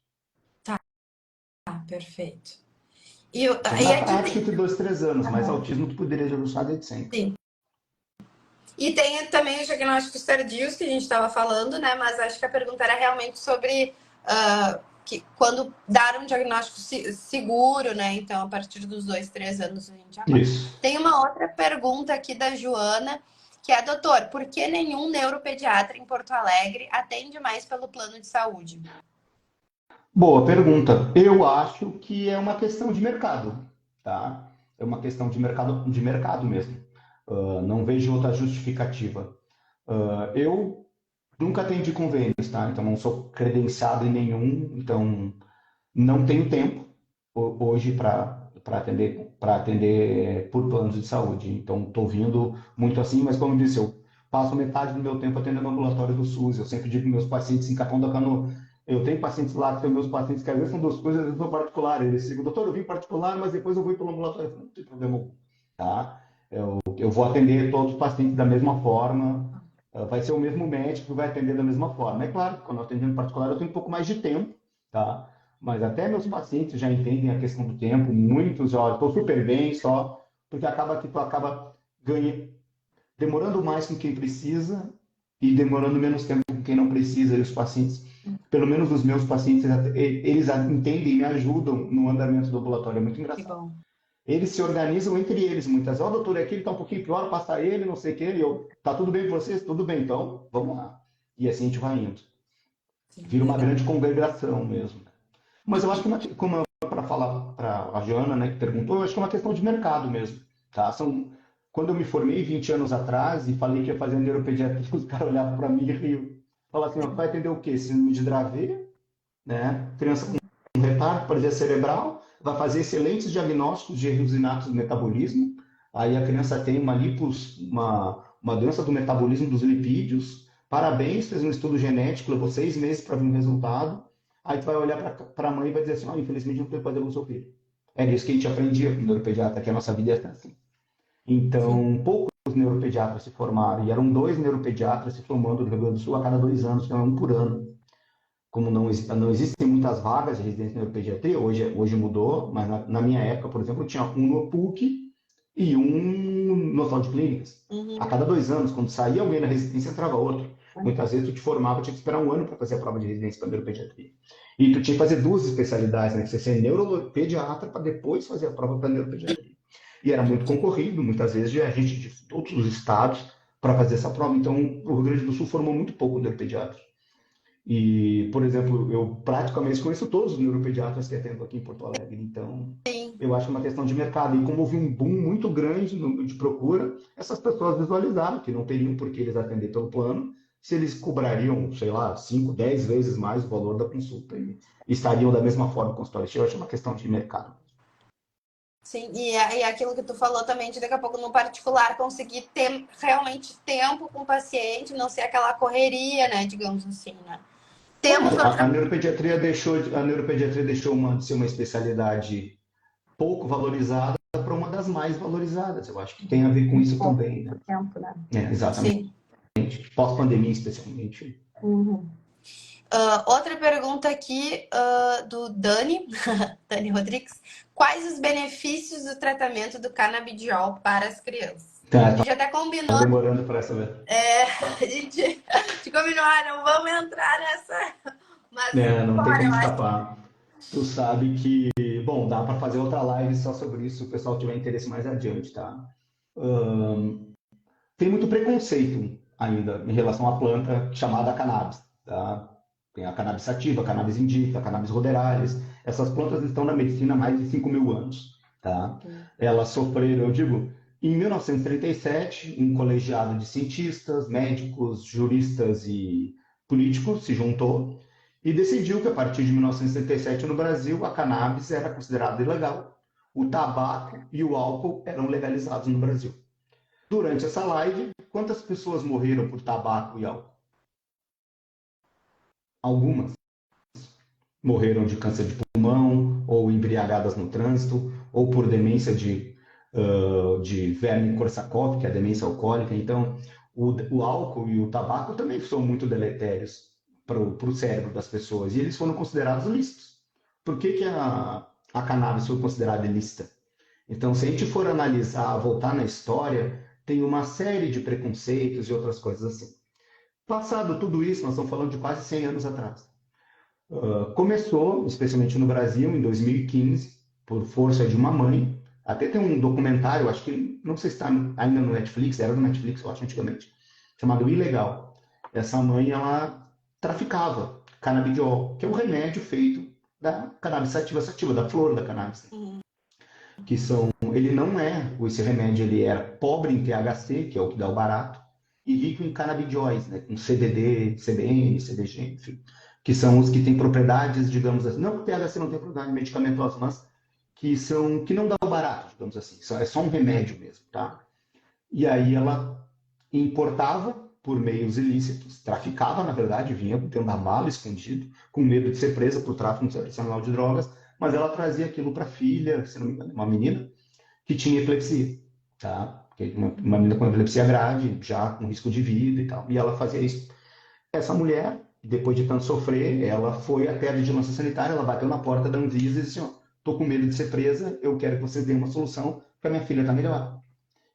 Ah, perfeito. E Na aqui prática, tem. entre 2 e 3 anos, mas Aham. autismo tu poderia diagnosticar desde sempre. Sim. E tem também os diagnósticos tardios que a gente estava falando, né? Mas acho que a pergunta era realmente sobre que quando dar um diagnóstico seguro, né? Então, a partir dos 2, 3 anos a gente já pode. Isso. Tem uma outra pergunta aqui da Joana, que é, doutor, por que nenhum neuropediatra em Porto Alegre atende mais pelo plano de saúde? Boa pergunta. Eu acho que é uma questão de mercado, tá? É uma questão de mercado mesmo. Não vejo outra justificativa. Eu nunca atendi convênios, tá? Então não sou credenciado em nenhum, então não tenho tempo hoje para atender por planos de saúde. Então estou vindo muito assim, mas como eu disse, eu passo metade do meu tempo atendendo ambulatório do SUS. Eu sempre digo que meus pacientes em Capão da Canoa, eu tenho pacientes lá que são meus pacientes que às vezes são duas coisas, às vezes são particular. Eles dizem, doutor, eu vim particular, mas depois eu vou pelo ambulatório. Eu falo, não tem problema algum, tá? Eu vou atender todos os pacientes da mesma forma. Vai ser o mesmo médico que vai atender da mesma forma. É claro que quando eu atendo em particular eu tenho um pouco mais de tempo, tá? Mas até meus pacientes já entendem a questão do tempo. Muitos, ó, estou super bem só, porque acaba que tu acaba ganhando, demorando mais com quem precisa e demorando menos tempo com quem não precisa. E os pacientes, pelo menos os meus pacientes, eles entendem e me ajudam no andamento do ambulatório. É muito Que engraçado. bom. Eles se organizam entre eles muitas. Ó, doutor, aqui ele está um pouquinho pior, passa ele, não sei o que. E eu, tá tudo bem com vocês? Tudo bem, então, vamos lá. E assim a gente vai indo. Sim, Vira uma legal. grande congregação mesmo. Mas eu acho que, como para falar para a Joana, né, que perguntou, eu acho que é uma questão de mercado mesmo. Tá? Quando eu me formei 20 anos atrás e falei que ia fazer neuropediatria, os caras olhavam para mim e riam. Falavam assim, ó, vai atender o quê? Síndrome de Dravet, né? Criança com retardo, paralisia cerebral, vai fazer excelentes diagnósticos de erros inatos do metabolismo. Aí a criança tem uma doença do metabolismo dos lipídios. Parabéns, fez um estudo genético, levou 6 meses para vir um resultado. Aí tu vai olhar para a mãe e vai dizer assim, oh, infelizmente não tem fazer com o seu filho. Era isso que a gente aprendia com o neuropediatra, que a nossa vida é assim. Sim. Então, poucos neuropediatras se formaram, e eram 2 neuropediatras se formando no Rio Grande do Sul a cada 2 anos, então é um por ano. Como não existem muitas vagas de residência em neuropediatria, hoje mudou, mas na minha época, por exemplo, tinha um no PUC e um no hospital de clínicas. A Uhum. cada 2 anos, quando saía alguém na residência, entrava outro. Muitas vezes tu te formava, tinha que esperar 1 ano para fazer a prova de residência para neuropediatria. E tu tinha que fazer 2 especialidades, né? Você ser neuropediatra para depois fazer a prova para neuropediatria. E era muito concorrido, muitas vezes, a gente de todos os estados para fazer essa prova. Então, o Rio Grande do Sul formou muito pouco neuropediatra. E, por exemplo, eu praticamente conheço todos os neuropediatras que atendo aqui em Porto Alegre. Então, Sim. eu acho que é uma questão de mercado. E como houve um boom muito grande de procura, essas pessoas visualizaram que não teriam por que eles atender pelo plano se eles cobrariam, sei lá, 5, 10 vezes mais o valor da consulta. E estariam da mesma forma com o consultório. Eu acho que é uma questão de mercado. Sim, e aquilo que tu falou também, de daqui a pouco no particular conseguir ter realmente tempo com o paciente, não ser aquela correria, né, digamos assim, né? Temos Claro, a orçamento. neuropediatria deixou de ser uma especialidade pouco valorizada para uma das mais valorizadas. Eu acho que tem a ver com isso Pouco também, né? tempo, né? Exatamente. Sim. Pós-pandemia, especialmente. Uhum. Outra pergunta aqui do Dani, Dani Rodrigues. Quais os benefícios do tratamento do canabidiol para as crianças? A Tá, gente até tá combinou, demorando para saber. a gente combinou, não vamos entrar nessa, mas Não tem bora, como eu acho. escapar. Tu sabe que, bom, dá para fazer outra live só sobre isso, se o pessoal tiver interesse mais adiante, tá? Tem muito preconceito ainda em relação à planta chamada cannabis, tá? Tem a cannabis sativa, a cannabis indica, a cannabis ruderalis. Essas plantas estão na medicina há mais de 5.000 anos, tá? Elas sofreram, eu digo, em 1937, um colegiado de cientistas, médicos, juristas e políticos se juntou e decidiu que a partir de 1977 no Brasil a cannabis era considerada ilegal, o tabaco e o álcool eram legalizados no Brasil. Durante essa live, quantas pessoas morreram por tabaco e álcool? Algumas. Morreram de câncer de pulmão, ou embriagadas no trânsito, ou por demência de Wernicke-Korsakoff, que é a demência alcoólica. Então, o álcool e o tabaco também são muito deletérios para o cérebro das pessoas, e eles foram considerados lícitos. Por que, que a cannabis foi considerada ilícita? Então, se a gente for analisar, voltar na história, tem uma série de preconceitos e outras coisas assim. Passado tudo isso, nós estamos falando de quase 100 anos atrás. Começou, especialmente no Brasil, em 2015, por força de uma mãe. Até tem um documentário, acho que não sei se está ainda no Netflix, era do Netflix, eu acho, antigamente, chamado Ilegal. Essa mãe, ela traficava canabidiol, que é um remédio feito da cannabis sativa, da flor da cannabis. Que são, ele não é, esse remédio ele é pobre em THC, que é o que dá o barato, e rico em canabidióis, né, com CBD, CBN, CBG, enfim, que são os que têm propriedades, digamos assim, não que o THC não tem propriedade medicamentosa, mas que não dá o barato, digamos assim, é só um remédio mesmo, tá? E aí ela importava por meios ilícitos, traficava, na verdade, vinha dentro da mala, escondido, com medo de ser presa por tráfico internacional de drogas, mas ela trazia aquilo para a filha, se não me engano, uma menina, que tinha epilepsia, tá? Uma menina com epilepsia grave, já com risco de vida e tal, e ela fazia isso. Essa mulher, depois de tanto sofrer, ela foi até a vigilância sanitária, ela bateu na porta da Anvisa e disse, ó, tô com medo de ser presa, eu quero que vocês deem uma solução, porque a minha filha tá melhor.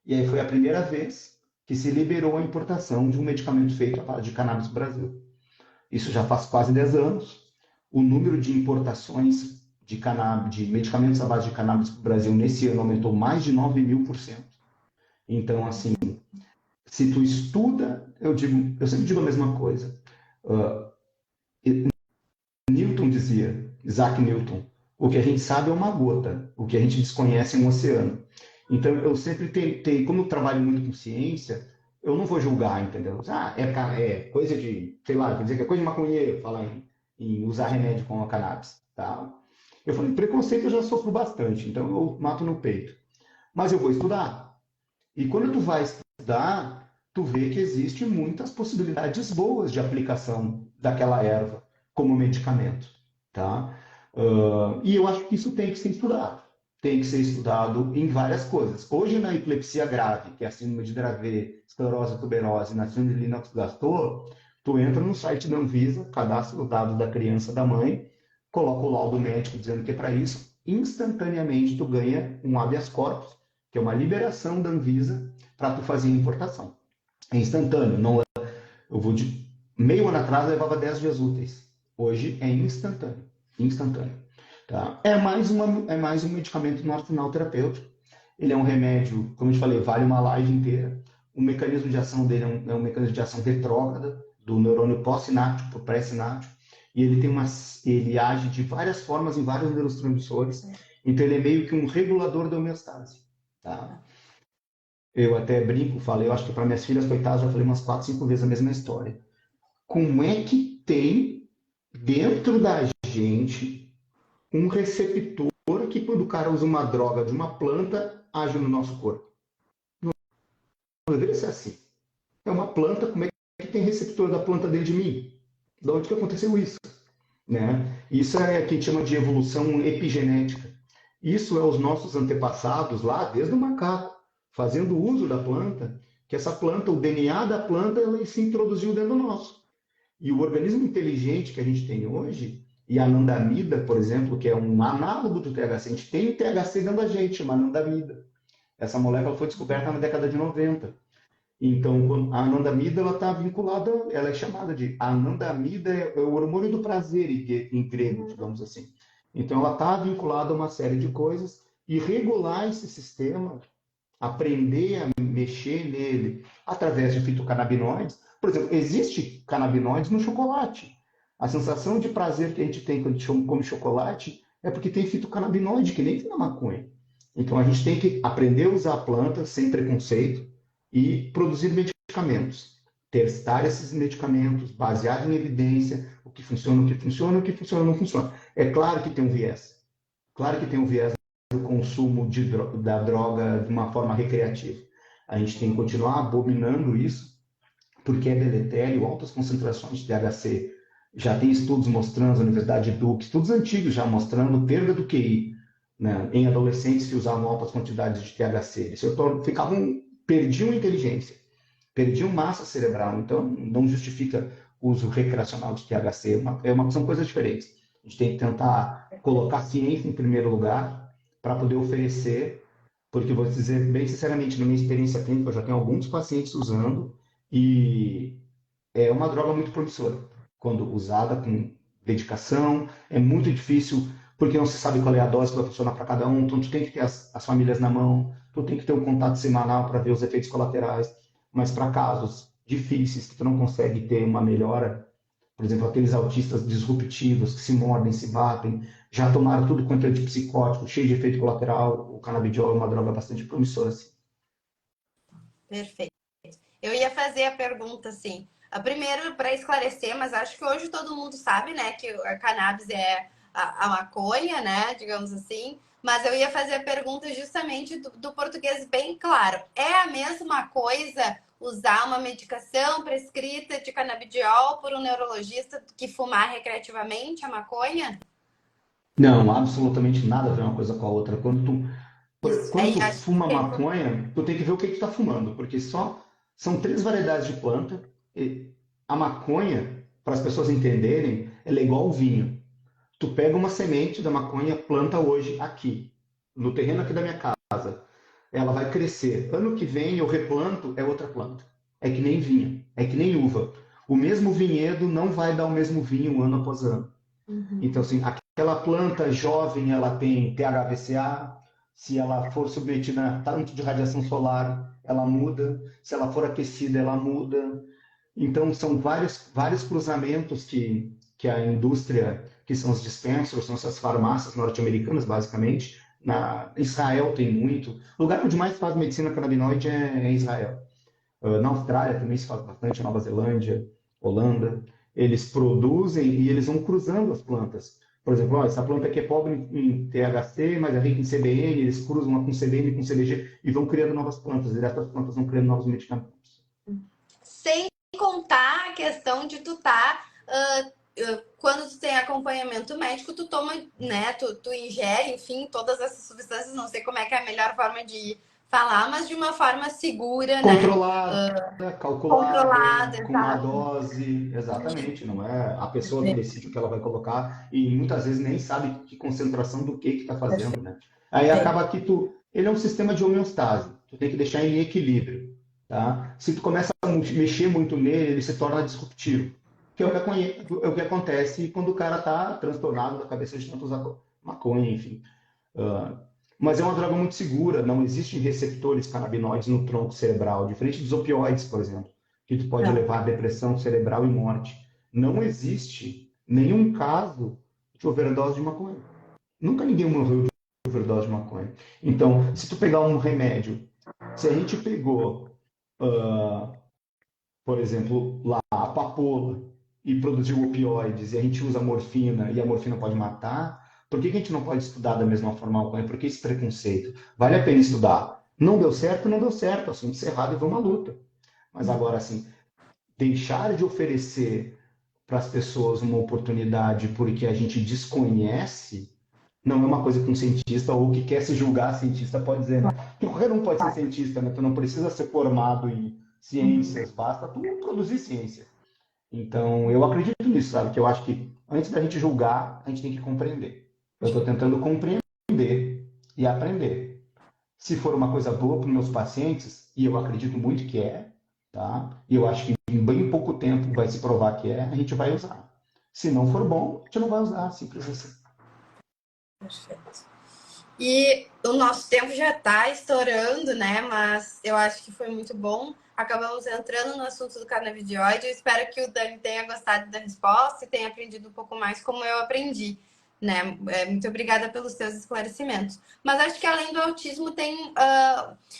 E aí foi a primeira vez que se liberou a importação de um medicamento feito à base de cannabis no Brasil. Isso já faz quase 10 anos. O número de importações de cannabis, de medicamentos à base de cannabis para o Brasil nesse ano aumentou mais de 9.000%. Então, assim, se tu estuda, eu sempre digo a mesma coisa. Newton dizia, Isaac Newton, o que a gente sabe é uma gota, o que a gente desconhece é um oceano. Então, eu sempre tentei, como eu trabalho muito com ciência, eu não vou julgar, entendeu? É coisa de, sei lá, quer dizer que é coisa de maconheiro falar em usar remédio com a cannabis, tá? Eu falei, preconceito eu já sofro bastante, então eu mato no peito. Mas eu vou estudar. E quando tu vai estudar, tu vê que existem muitas possibilidades boas de aplicação daquela erva como medicamento, tá? E eu acho que isso tem que ser estudado. Tem que ser estudado em várias coisas. Hoje, na epilepsia grave, que é a síndrome de Dravet, esclerose tuberosa e na síndrome de Lennox-Gastaut, tu entra no site da Anvisa, cadastra os dados da criança, da mãe, coloca o laudo médico dizendo que é para isso, instantaneamente tu ganha um habeas corpus, que é uma liberação da Anvisa para tu fazer a importação. É instantâneo. Não, eu vou de meio ano atrás levava 10 dias úteis. Hoje é instantâneo. Instantâneo. Tá? É mais um medicamento no arsenal terapêutico. Ele é um remédio, como eu te falei, vale uma live inteira. O mecanismo de ação dele é um mecanismo de ação retrógrada, do neurônio pós-sináptico para o pré-sináptico. E ele age de várias formas em vários neurotransmissores. Então, ele é meio que um regulador da homeostase. Tá? Eu até brinco, falei, eu acho que para minhas filhas, coitadas, já falei umas 4, 5 vezes a mesma história. Como é que tem dentro da gente um receptor que quando o cara usa uma droga de uma planta, age no nosso corpo. Não deveria ser assim. É uma planta, como é que tem receptor da planta dentro de mim? De onde que aconteceu isso? Né? Isso é o que a gente chama de evolução epigenética. Isso é os nossos antepassados lá, desde o macaco, fazendo uso da planta, que essa planta, o DNA da planta, ela se introduziu dentro do nosso. E o organismo inteligente que a gente tem hoje, e a anandamida, por exemplo, que é um análogo do THC, a gente tem o THC dentro da gente, uma anandamida. Essa molécula foi descoberta na década de 90. Então, a anandamida ela está vinculada, ela é chamada de anandamida, é o hormônio do prazer em grego, digamos assim. Então, ela está vinculada a uma série de coisas e regular esse sistema, aprender a mexer nele através de fitocannabinoides. Por exemplo, existe canabinoides no chocolate. A sensação de prazer que a gente tem quando a gente come chocolate é porque tem fitocannabinoide, que nem tem na maconha. Então, a gente tem que aprender a usar a planta sem preconceito e produzir medicamentos. Testar esses medicamentos, baseado em evidência, o que funciona, o que funciona, o que funciona, não funciona. É claro que tem um viés. Claro que tem um viés do consumo da droga de uma forma recreativa. A gente tem que continuar abominando isso, porque é deletério, altas concentrações de THC. Já tem estudos mostrando, a Universidade de Duke, estudos antigos já mostrando perda do QI, né, em adolescentes que usavam altas quantidades de THC. Eles perdiam inteligência, perdiam massa cerebral, então não justifica o uso recreacional de THC, são coisas diferentes. A gente tem que tentar colocar a ciência em primeiro lugar para poder oferecer, porque vou dizer bem sinceramente, na minha experiência clínica, eu já tenho alguns pacientes usando e é uma droga muito promissora. Quando usada com dedicação, é muito difícil, porque não se sabe qual é a dose que vai funcionar para cada um, então tu tem que ter as famílias na mão, tu tem que ter um contato semanal para ver os efeitos colaterais, mas para casos difíceis que tu não consegue ter uma melhora, por exemplo, aqueles autistas disruptivos que se mordem, se batem, já tomaram tudo quanto é de psicótico, cheio de efeito colateral, o canabidiol é uma droga bastante promissora. Assim. Perfeito. Eu ia fazer a pergunta assim, a primeiro para esclarecer, mas acho que hoje todo mundo sabe, né, que a cannabis é a maconha, né, digamos assim. Mas eu ia fazer a pergunta justamente do português bem claro. É a mesma coisa usar uma medicação prescrita de canabidiol por um neurologista que fumar recreativamente a maconha? Não, absolutamente nada a ver uma coisa com a outra. Isso. Quando Aí tu acho fuma que maconha, tu tem que ver o que tu tá fumando, porque só são três variedades de planta. E a maconha, para as pessoas entenderem, ela é igual ao vinho. Tu pega uma semente da maconha, planta hoje aqui, no terreno aqui da minha casa. Ela vai crescer. Ano que vem eu replanto, é outra planta. É que nem vinho, é que nem uva. O mesmo vinhedo não vai dar o mesmo vinho ano após ano. Então, assim, aquela planta jovem, ela tem THVCA, se ela for submetida a tanto de radiação solar, ela muda, se ela for aquecida, ela muda. Então, são vários cruzamentos que a indústria, que são os dispensers, são essas farmácias norte-americanas, basicamente. Na Israel tem muito. O lugar onde mais faz medicina canabinoide é Israel. Na Austrália também se faz bastante, Nova Zelândia, Holanda. Eles produzem e eles vão cruzando as plantas. Por exemplo, ó, essa planta aqui é pobre em THC, mas é rica em CBN, eles cruzam uma com CBN e com CBG e vão criando novas plantas. E dessas plantas vão criando novos medicamentos. sem contar a questão de tu tá quando tu tem acompanhamento médico, tu toma, né, tu ingere, enfim, todas essas substâncias, não sei como é que é a melhor forma de falar, mas de uma forma segura, né? Controlada, calculada, Controlada, com uma exato. dose, exatamente, não é a pessoa que decide o que ela vai colocar e muitas vezes nem sabe que concentração do que está fazendo, né? Aí acaba que ele é um sistema de homeostase, tu tem que deixar ele em equilíbrio, tá? Se tu começa a mexer muito nele, ele se torna disruptivo, que é o que acontece quando o cara está transtornado da cabeça de tanto usar maconha, enfim. Uh, mas é uma droga muito segura, não existem receptores canabinoides no tronco cerebral, diferente dos opioides, por exemplo, que tu pode Não. levar a depressão cerebral e morte. Não existe nenhum caso de overdose de maconha. Nunca ninguém morreu de overdose de maconha. Então, se tu pegar um remédio, se a gente pegou, uh, por exemplo, lá a papoula e produziu opioides e a gente usa morfina e a morfina pode matar, Por que a gente não pode estudar da mesma forma maconha? Por que esse preconceito? Vale a pena estudar. Não deu certo, não deu certo. Assunto encerrado e vamos à luta. Mas agora, assim, deixar de oferecer para as pessoas uma oportunidade porque a gente desconhece não é uma coisa que um cientista ou que quer se julgar cientista pode dizer, né? Que qualquer um pode ser cientista, né? Tu não precisa ser formado em ciências, basta tu produzir ciência. Então, eu acredito nisso, sabe? Que eu acho que antes da gente julgar, a gente tem que compreender. Eu estou tentando compreender e aprender. Se for uma coisa boa para os meus pacientes, e eu acredito muito que é, tá? E eu acho que em bem pouco tempo vai se provar que é, a gente vai usar. Se não for bom, a gente não vai usar, simples assim. Perfeito. E o nosso tempo já está estourando, né? Mas eu acho que foi muito bom. Acabamos entrando no assunto do canabidiol. Eu espero que o Dani tenha gostado da resposta e tenha aprendido um pouco mais como eu aprendi, né? Muito obrigada pelos teus esclarecimentos. Mas acho que além do autismo tem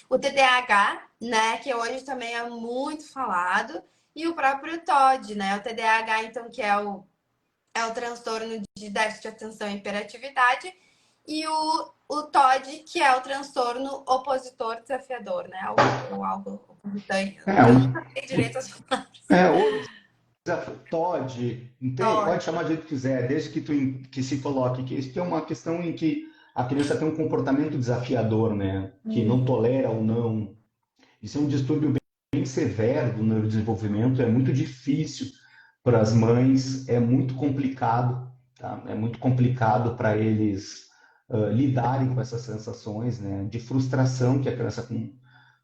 o TDAH, né? Que hoje também é muito falado. E o próprio TOD, né? O TDAH, então, que é o transtorno de déficit de atenção e hiperatividade, e o TOD, que é o transtorno opositor desafiador, né? Ou algo opositante. É, Eu nunca sei direito as palavras. o Todd, TOD. pode chamar do jeito que quiser, desde que se coloque que isso é uma questão em que a criança tem um comportamento desafiador, né? Que não tolera ou não. Isso é um distúrbio bem severo do neurodesenvolvimento, é muito difícil para as mães, é muito complicado, tá? É muito complicado para eles lidarem com essas sensações, né? De frustração que a criança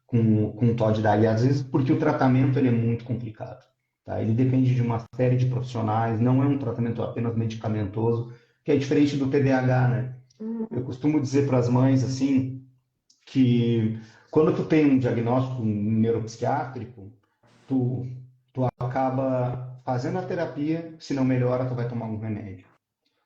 com TOD dá, e às vezes porque o tratamento ele é muito complicado. Tá? Ele depende de uma série de profissionais, não é um tratamento apenas medicamentoso, que é diferente do TDAH, né? Eu costumo dizer para as mães assim que quando tu tem um diagnóstico neuropsiquiátrico, tu, tu acaba fazendo a terapia, se não melhora, tu vai tomar um remédio.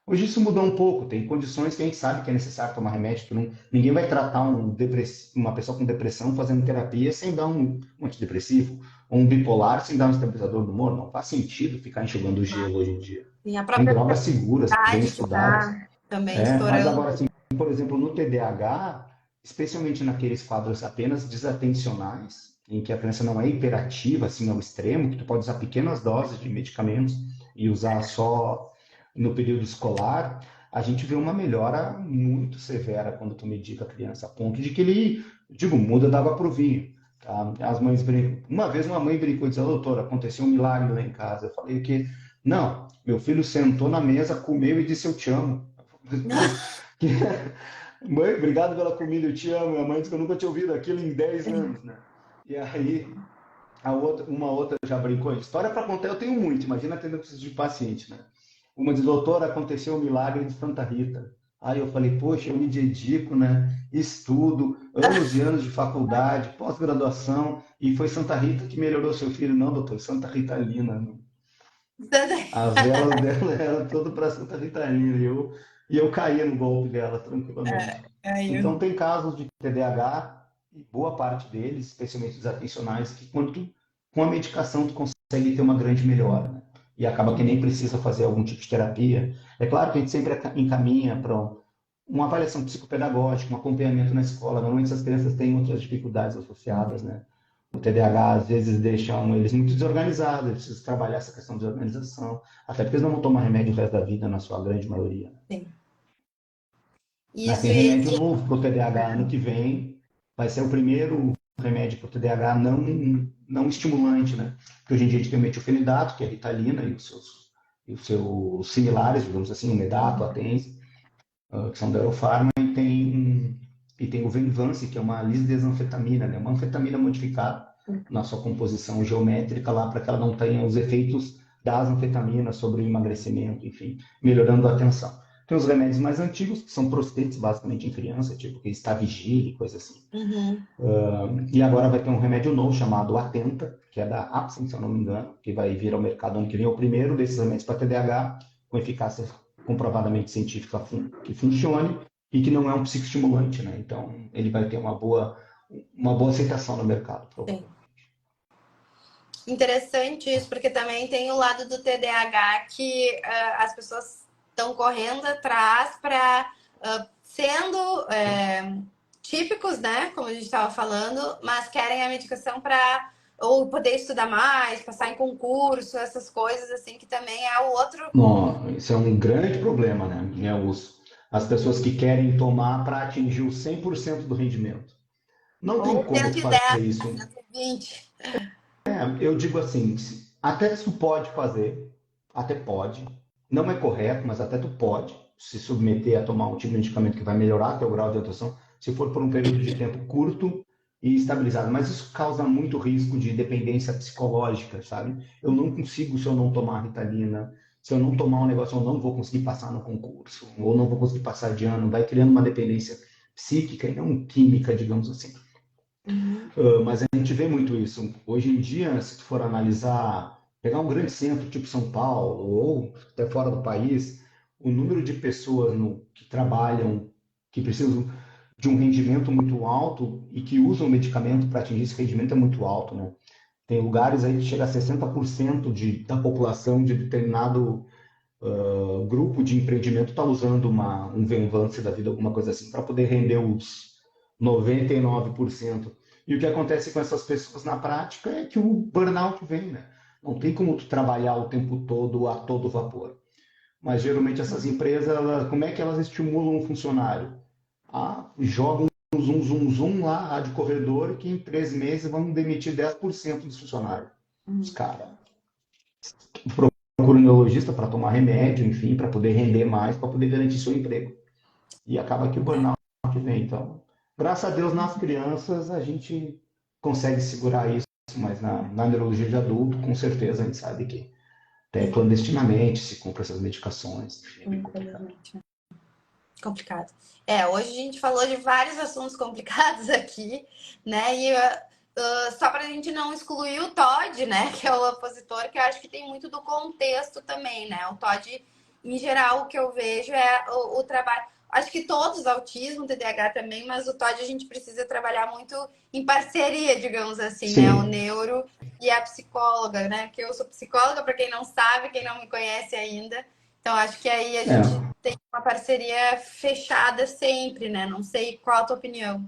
Hoje isso mudou um pouco, tem condições que a gente sabe que é necessário tomar remédio, ninguém vai tratar uma pessoa com depressão fazendo terapia sem dar um antidepressivo, ou um bipolar sem dar um estabilizador do humor, não faz sentido ficar enxugando gelo hoje em dia. E a Tem própria drogas seguras, bem ansiedade que estudadas, está também mas estourando. agora, assim, por exemplo, no TDAH, especialmente naqueles quadros apenas desatencionais, em que a criança não é hiperativa, assim, ao extremo, que tu pode usar pequenas doses de medicamentos e usar só no período escolar, a gente vê uma melhora muito severa quando tu medica a criança, a ponto de que ele, digo, muda da água para o vinho. Tá? As mães brincam. Uma vez uma mãe brincou e disse, doutora, aconteceu um milagre lá em casa. Eu falei que, não, meu filho sentou na mesa, comeu e disse, eu te amo. Mãe, obrigado pela comida, eu te amo. A mãe disse que eu nunca tinha ouvido aquilo em 10 anos, né? E aí, uma outra já brincou. História para contar eu tenho muito, imagina tendo preciso de paciente, né? Uma de doutora, aconteceu o milagre de Santa Rita. Aí eu falei, poxa, eu me dedico, né? Estudo, anos e anos de faculdade, pós-graduação, e foi Santa Rita que melhorou seu filho. Não, doutor, Santa Ritalina. Né? As velas dela eram todas para Santa Ritalina, e eu caía no golpe dela tranquilamente. Aí, Então, tem casos de TDAH, e boa parte deles, especialmente desatencionais, que com a medicação tu consegue ter uma grande melhora, né? E acaba que nem precisa fazer algum tipo de terapia. É claro que a gente sempre encaminha para uma avaliação psicopedagógica, um acompanhamento na escola. Normalmente essas crianças têm outras dificuldades associadas, né? O TDAH às vezes deixam eles muito desorganizados, eles precisam trabalhar essa questão de organização, até porque eles não vão tomar remédio o resto da vida, na sua grande maioria. sim. Mas Isso, tem remédio e novo para o TDAH ano que vem, vai ser o primeiro remédio para o TDAH não estimulante, né? Porque hoje em dia a gente tem o metilfenidato, que é a Ritalina, e os seus similares, digamos assim, o Medato, a Tense, que são da Eurofarma, e tem o Venvance, que é uma lisdesanfetamina, né? Uma anfetamina modificada na sua composição geométrica lá, para que ela não tenha os efeitos das anfetaminas sobre o emagrecimento, enfim, melhorando a atenção. Tem os remédios mais antigos, que são prostentes, basicamente, em criança, tipo que está vigília e coisa assim. E agora vai ter um remédio novo chamado Atenta, que é da Apsen, se eu não me engano, que vai vir ao mercado ano que vem, o primeiro desses remédios para TDAH, com eficácia comprovadamente científica que funcione e que não é um psicoestimulante, né? Então, ele vai ter uma boa aceitação no mercado, sim. provavelmente. Interessante isso, porque também tem o lado do TDAH que as pessoas estão correndo atrás para sendo típicos, né? Como a gente estava falando, mas querem a medicação para ou poder estudar mais, passar em concurso, essas coisas assim, que também é o outro. Não, isso é um grande problema, né? As pessoas que querem tomar para atingir o 100% do rendimento. Não tem Ou como tu 110, fazer isso. 120. Eu digo assim, até tu pode fazer, até pode. Não é correto, mas até tu pode se submeter a tomar um tipo de medicamento que vai melhorar teu grau de atuação, se for por um período de tempo curto e estabilizado. Mas isso causa muito risco de dependência psicológica, sabe? Eu não consigo, se eu não tomar Ritalina, se eu não tomar um negócio, eu não vou conseguir passar no concurso, ou não vou conseguir passar de ano, vai criando uma dependência psíquica e não química, digamos assim. Uhum. Mas a gente vê muito isso. Hoje em dia, se tu for analisar, pegar um grande centro tipo São Paulo ou até fora do país, o número de pessoas que trabalham, que precisam de um rendimento muito alto e que usam medicamento para atingir esse rendimento é muito alto, né? Tem lugares aí que chega a 60% da população de determinado grupo de empreendimento está usando um Venvance da vida, alguma coisa assim, para poder render os 99%. E o que acontece com essas pessoas na prática é que o burnout vem, né? Não tem como tu trabalhar o tempo todo a todo vapor. Mas geralmente essas empresas, como é que elas estimulam um funcionário? Jogam um zoom, zoom, zoom lá de corredor que em 3 meses vão demitir 10% dos funcionários. Os caras procuram um neurologista para tomar remédio, enfim, para poder render mais, para poder garantir seu emprego. E acaba que o burnout vem. Então, graças a Deus, nas crianças a gente consegue segurar isso, mas na neurologia de adulto, com certeza, a gente sabe que até clandestinamente se compra essas medicações. Enfim, é bem complicado. Complicado. Hoje a gente falou de vários assuntos complicados aqui, né? E só para a gente não excluir o Todd, né? Que é o opositor, que eu acho que tem muito do contexto também, né? O Todd, em geral, o que eu vejo é o trabalho. Acho que todos, autismo, TDAH também, mas o Todd a gente precisa trabalhar muito em parceria, digamos assim, né? O Sim, neuro e a psicóloga, né? Que eu sou psicóloga, para quem não sabe, quem não me conhece ainda. Então, acho que aí a gente é. tem uma parceria fechada sempre, né? Não sei qual a tua opinião.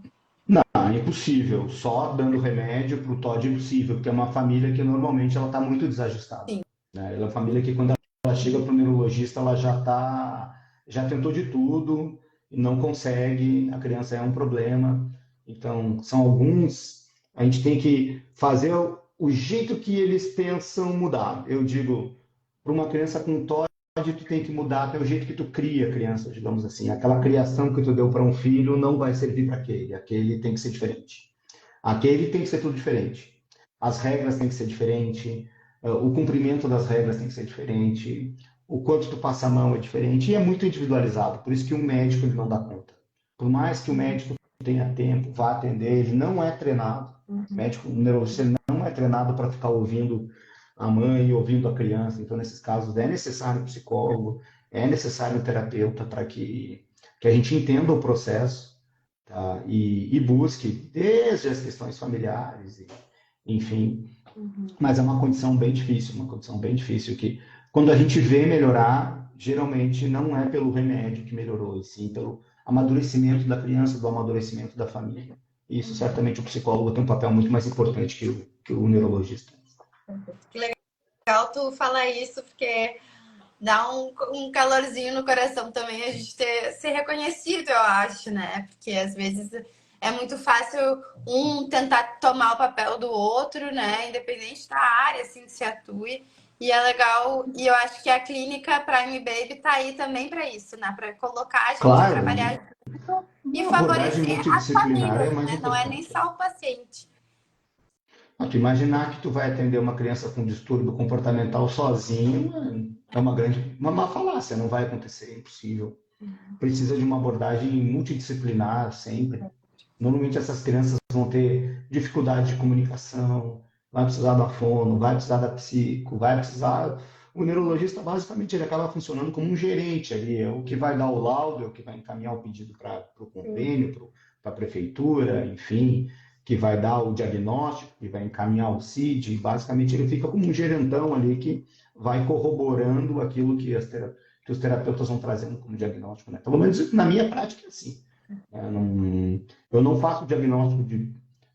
Não, é impossível. Só dando remédio para o Todd é impossível, porque é uma família que normalmente ela está muito desajustada. Sim. Né? Ela é uma família que quando ela chega para o neurologista, ela já tentou de tudo e não consegue. A criança é um problema. Então, são alguns. A gente tem que fazer o jeito que eles pensam mudar. Eu digo, para uma criança com TOD, tu tem que mudar até o jeito que tu cria a criança, digamos assim. Aquela criação que tu deu para um filho não vai servir para aquele. Aquele tem que ser diferente. Aquele tem que ser tudo diferente. As regras têm que ser diferentes, o cumprimento das regras tem que ser diferente, o quanto tu passa a mão é diferente e é muito individualizado. Por isso que um médico ele não dá conta. Por mais que o médico tenha tempo, vá atender, ele não é treinado. O médico, o neurologista, ele não é treinado para ficar ouvindo a mãe, ouvindo a criança. Então, nesses casos, é necessário um psicólogo, é necessário um terapeuta para que a gente entenda o processo, tá? E busque desde as questões familiares, enfim. Mas é uma condição bem difícil que quando a gente vê melhorar, geralmente não é pelo remédio que melhorou, e sim pelo amadurecimento da criança, do amadurecimento da família. E isso certamente o psicólogo tem um papel muito mais importante que o neurologista. Que legal tu falar isso, porque dá um calorzinho no coração também a gente ser reconhecido, eu acho, né? Porque às vezes é muito fácil um tentar tomar o papel do outro, né? Independente da área assim, que se atue. E é legal, e eu acho que a clínica Prime Baby tá aí também para isso, né? Para colocar a gente a Claro, trabalhar e uma abordagem favorecer as multidisciplinar é famílias, mais né? Não é nem importante. só o paciente. Tu imaginar que tu vai atender uma criança com distúrbio comportamental sozinho é uma falácia, não vai acontecer, é impossível. Precisa de uma abordagem multidisciplinar sempre. Normalmente essas crianças vão ter dificuldade de comunicação, vai precisar da fono, vai precisar da psico, vai precisar. O neurologista, basicamente, ele acaba funcionando como um gerente ali, é o que vai dar o laudo, é o que vai encaminhar o pedido para o convênio, para a prefeitura, enfim, que vai dar o diagnóstico, que vai encaminhar o CID. Basicamente, ele fica como um gerentão ali que vai corroborando aquilo que que os terapeutas vão trazendo como diagnóstico, né? Pelo menos na minha prática é assim. Eu não faço diagnóstico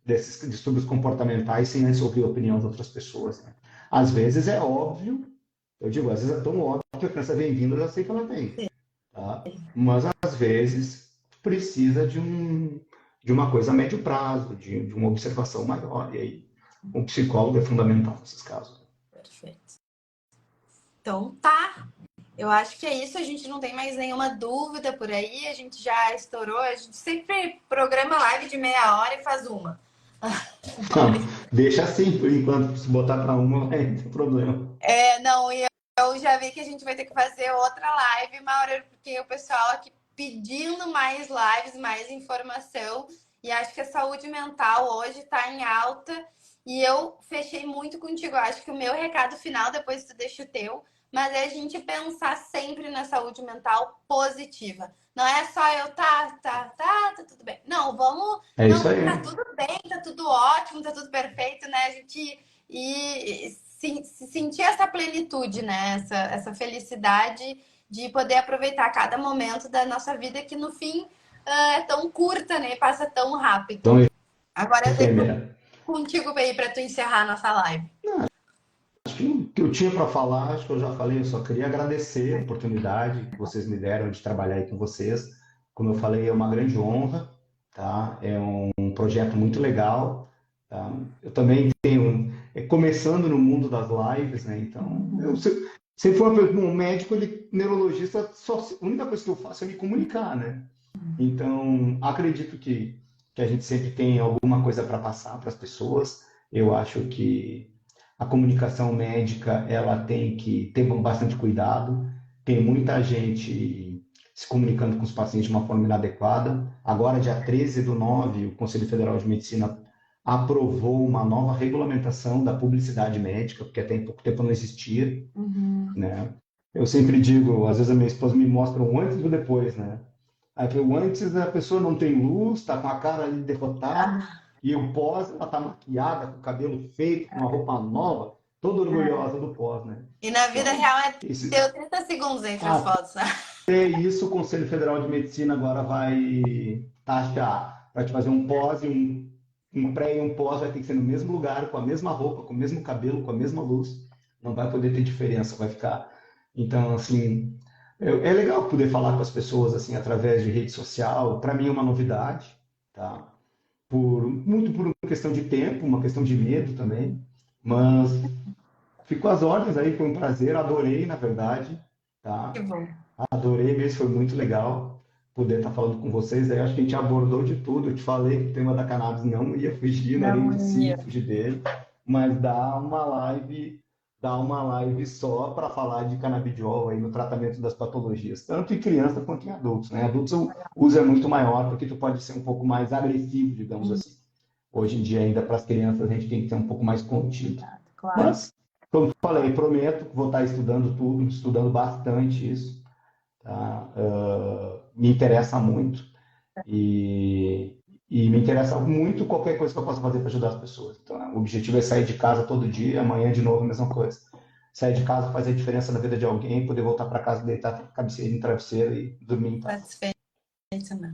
desses distúrbios comportamentais sem antes ouvir a opinião de outras pessoas, né? Às vezes é óbvio, eu digo, às vezes é tão óbvio que a criança vem vindo, eu já sei que ela tem, tá? Mas às vezes precisa de uma coisa a médio prazo, de uma observação maior, e aí um psicólogo é fundamental nesses casos. Perfeito. Então tá. Eu acho que é isso, a gente não tem mais nenhuma dúvida por aí, a gente já estourou, a gente sempre programa live de meia hora e faz uma. Não, deixa assim, por enquanto, se botar para uma, vai ter problema. Não, e eu já vi que a gente vai ter que fazer outra live, Mauro, porque o pessoal aqui pedindo mais lives, mais informação, e acho que a saúde mental hoje está em alta, e eu fechei muito contigo, eu acho que o meu recado final, depois tu deixa o teu, mas é a gente pensar sempre na saúde mental positiva. Não é só eu, tá tudo bem. Não, vamos. É Não, isso aí. tá tudo bem, tá tudo ótimo, tá tudo perfeito, né? A gente se sentir essa plenitude, né? Essa felicidade de poder aproveitar cada momento da nossa vida que no fim é tão curta, né? Passa tão rápido. Então, Agora eu deixo efêmera. contigo aí para tu encerrar a nossa live. Acho que o que eu tinha para falar, acho que eu já falei, eu só queria agradecer a oportunidade que vocês me deram de trabalhar aí com vocês. Como eu falei, é uma grande honra, tá? É um projeto muito legal, tá? Eu também tenho, começando no mundo das lives, né? Então, eu sempre fui um médico, neurologista, a única coisa que eu faço é me comunicar, né? Então, acredito que a gente sempre tem alguma coisa para passar para as pessoas. Eu acho que a comunicação médica ela tem que ter bastante cuidado. Tem muita gente se comunicando com os pacientes de uma forma inadequada. Agora, dia 13/9, o Conselho Federal de Medicina aprovou uma nova regulamentação da publicidade médica, porque até em pouco tempo não existia, né? Eu sempre digo, às vezes a minha esposa me mostra um antes e um depois, né? Aí o antes a pessoa não tem luz, está com a cara ali derrotada, e o pós ela está maquiada, com o cabelo feito, com uma roupa nova, toda orgulhosa do pós, né? E na vida Então, real deu esse, 30 segundos entre as fotos, né? até isso o Conselho Federal de Medicina agora vai taxar, vai te fazer um pós e um pré e um pós vai ter que ser no mesmo lugar, com a mesma roupa, com o mesmo cabelo, com a mesma luz. Não vai poder ter diferença, vai ficar. Então, assim, é legal poder falar com as pessoas assim através de rede social. Para mim é uma novidade, tá? Muito por uma questão de tempo, uma questão de medo também. Mas fico às ordens aí, foi um prazer, adorei, na verdade, tá? Que bom. Adorei mesmo, foi muito legal poder estar falando com vocês. Aí acho que a gente abordou de tudo. Eu te falei que o tema da cannabis não ia fugir, não era impossível fugir dele, mas dá uma live só para falar de canabidiol aí no tratamento das patologias, tanto em criança quanto em adultos, né? Adultos o uso é muito maior porque tu pode ser um pouco mais agressivo, digamos assim. Hoje em dia ainda para as crianças a gente tem que ser um pouco mais contido. Claro. Mas, como eu falei, prometo que vou estar estudando tudo, estudando bastante isso. Tá? Me interessa muito e me interessa muito qualquer coisa que eu possa fazer para ajudar as pessoas. Então, o objetivo é sair de casa todo dia, amanhã de novo a mesma coisa. Sair de casa, fazer diferença na vida de alguém, poder voltar para casa, deitar com a cabeceira no travesseiro e dormir em paz. Satisfeito, né?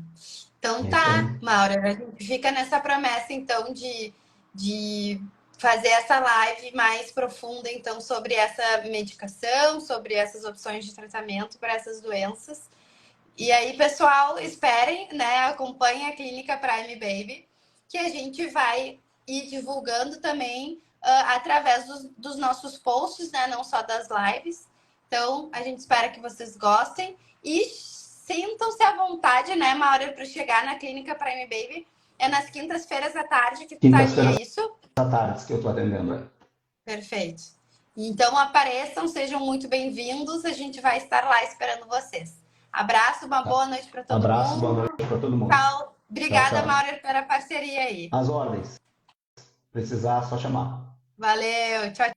Então tá, Maura, a gente fica nessa promessa então de fazer essa live mais profunda então sobre essa medicação, sobre essas opções de tratamento para essas doenças. E aí, pessoal, esperem, né? Acompanhem a Clínica Prime Baby, que a gente vai ir divulgando também através dos nossos posts, né? Não só das lives. Então, a gente espera que vocês gostem e sintam-se à vontade, né, Maura, para chegar na Clínica Prime Baby. É nas quintas-feiras à tarde que tu tá ali, é isso? À tarde que eu estou atendendo. Perfeito. Então, apareçam, sejam muito bem-vindos. A gente vai estar lá esperando vocês. Abraço, uma boa noite para todo mundo. Abraço, boa noite para todo mundo. Tchau. Obrigada, tchau. Maura, pela parceria aí. As ordens. Precisar, só chamar. Valeu, tchau.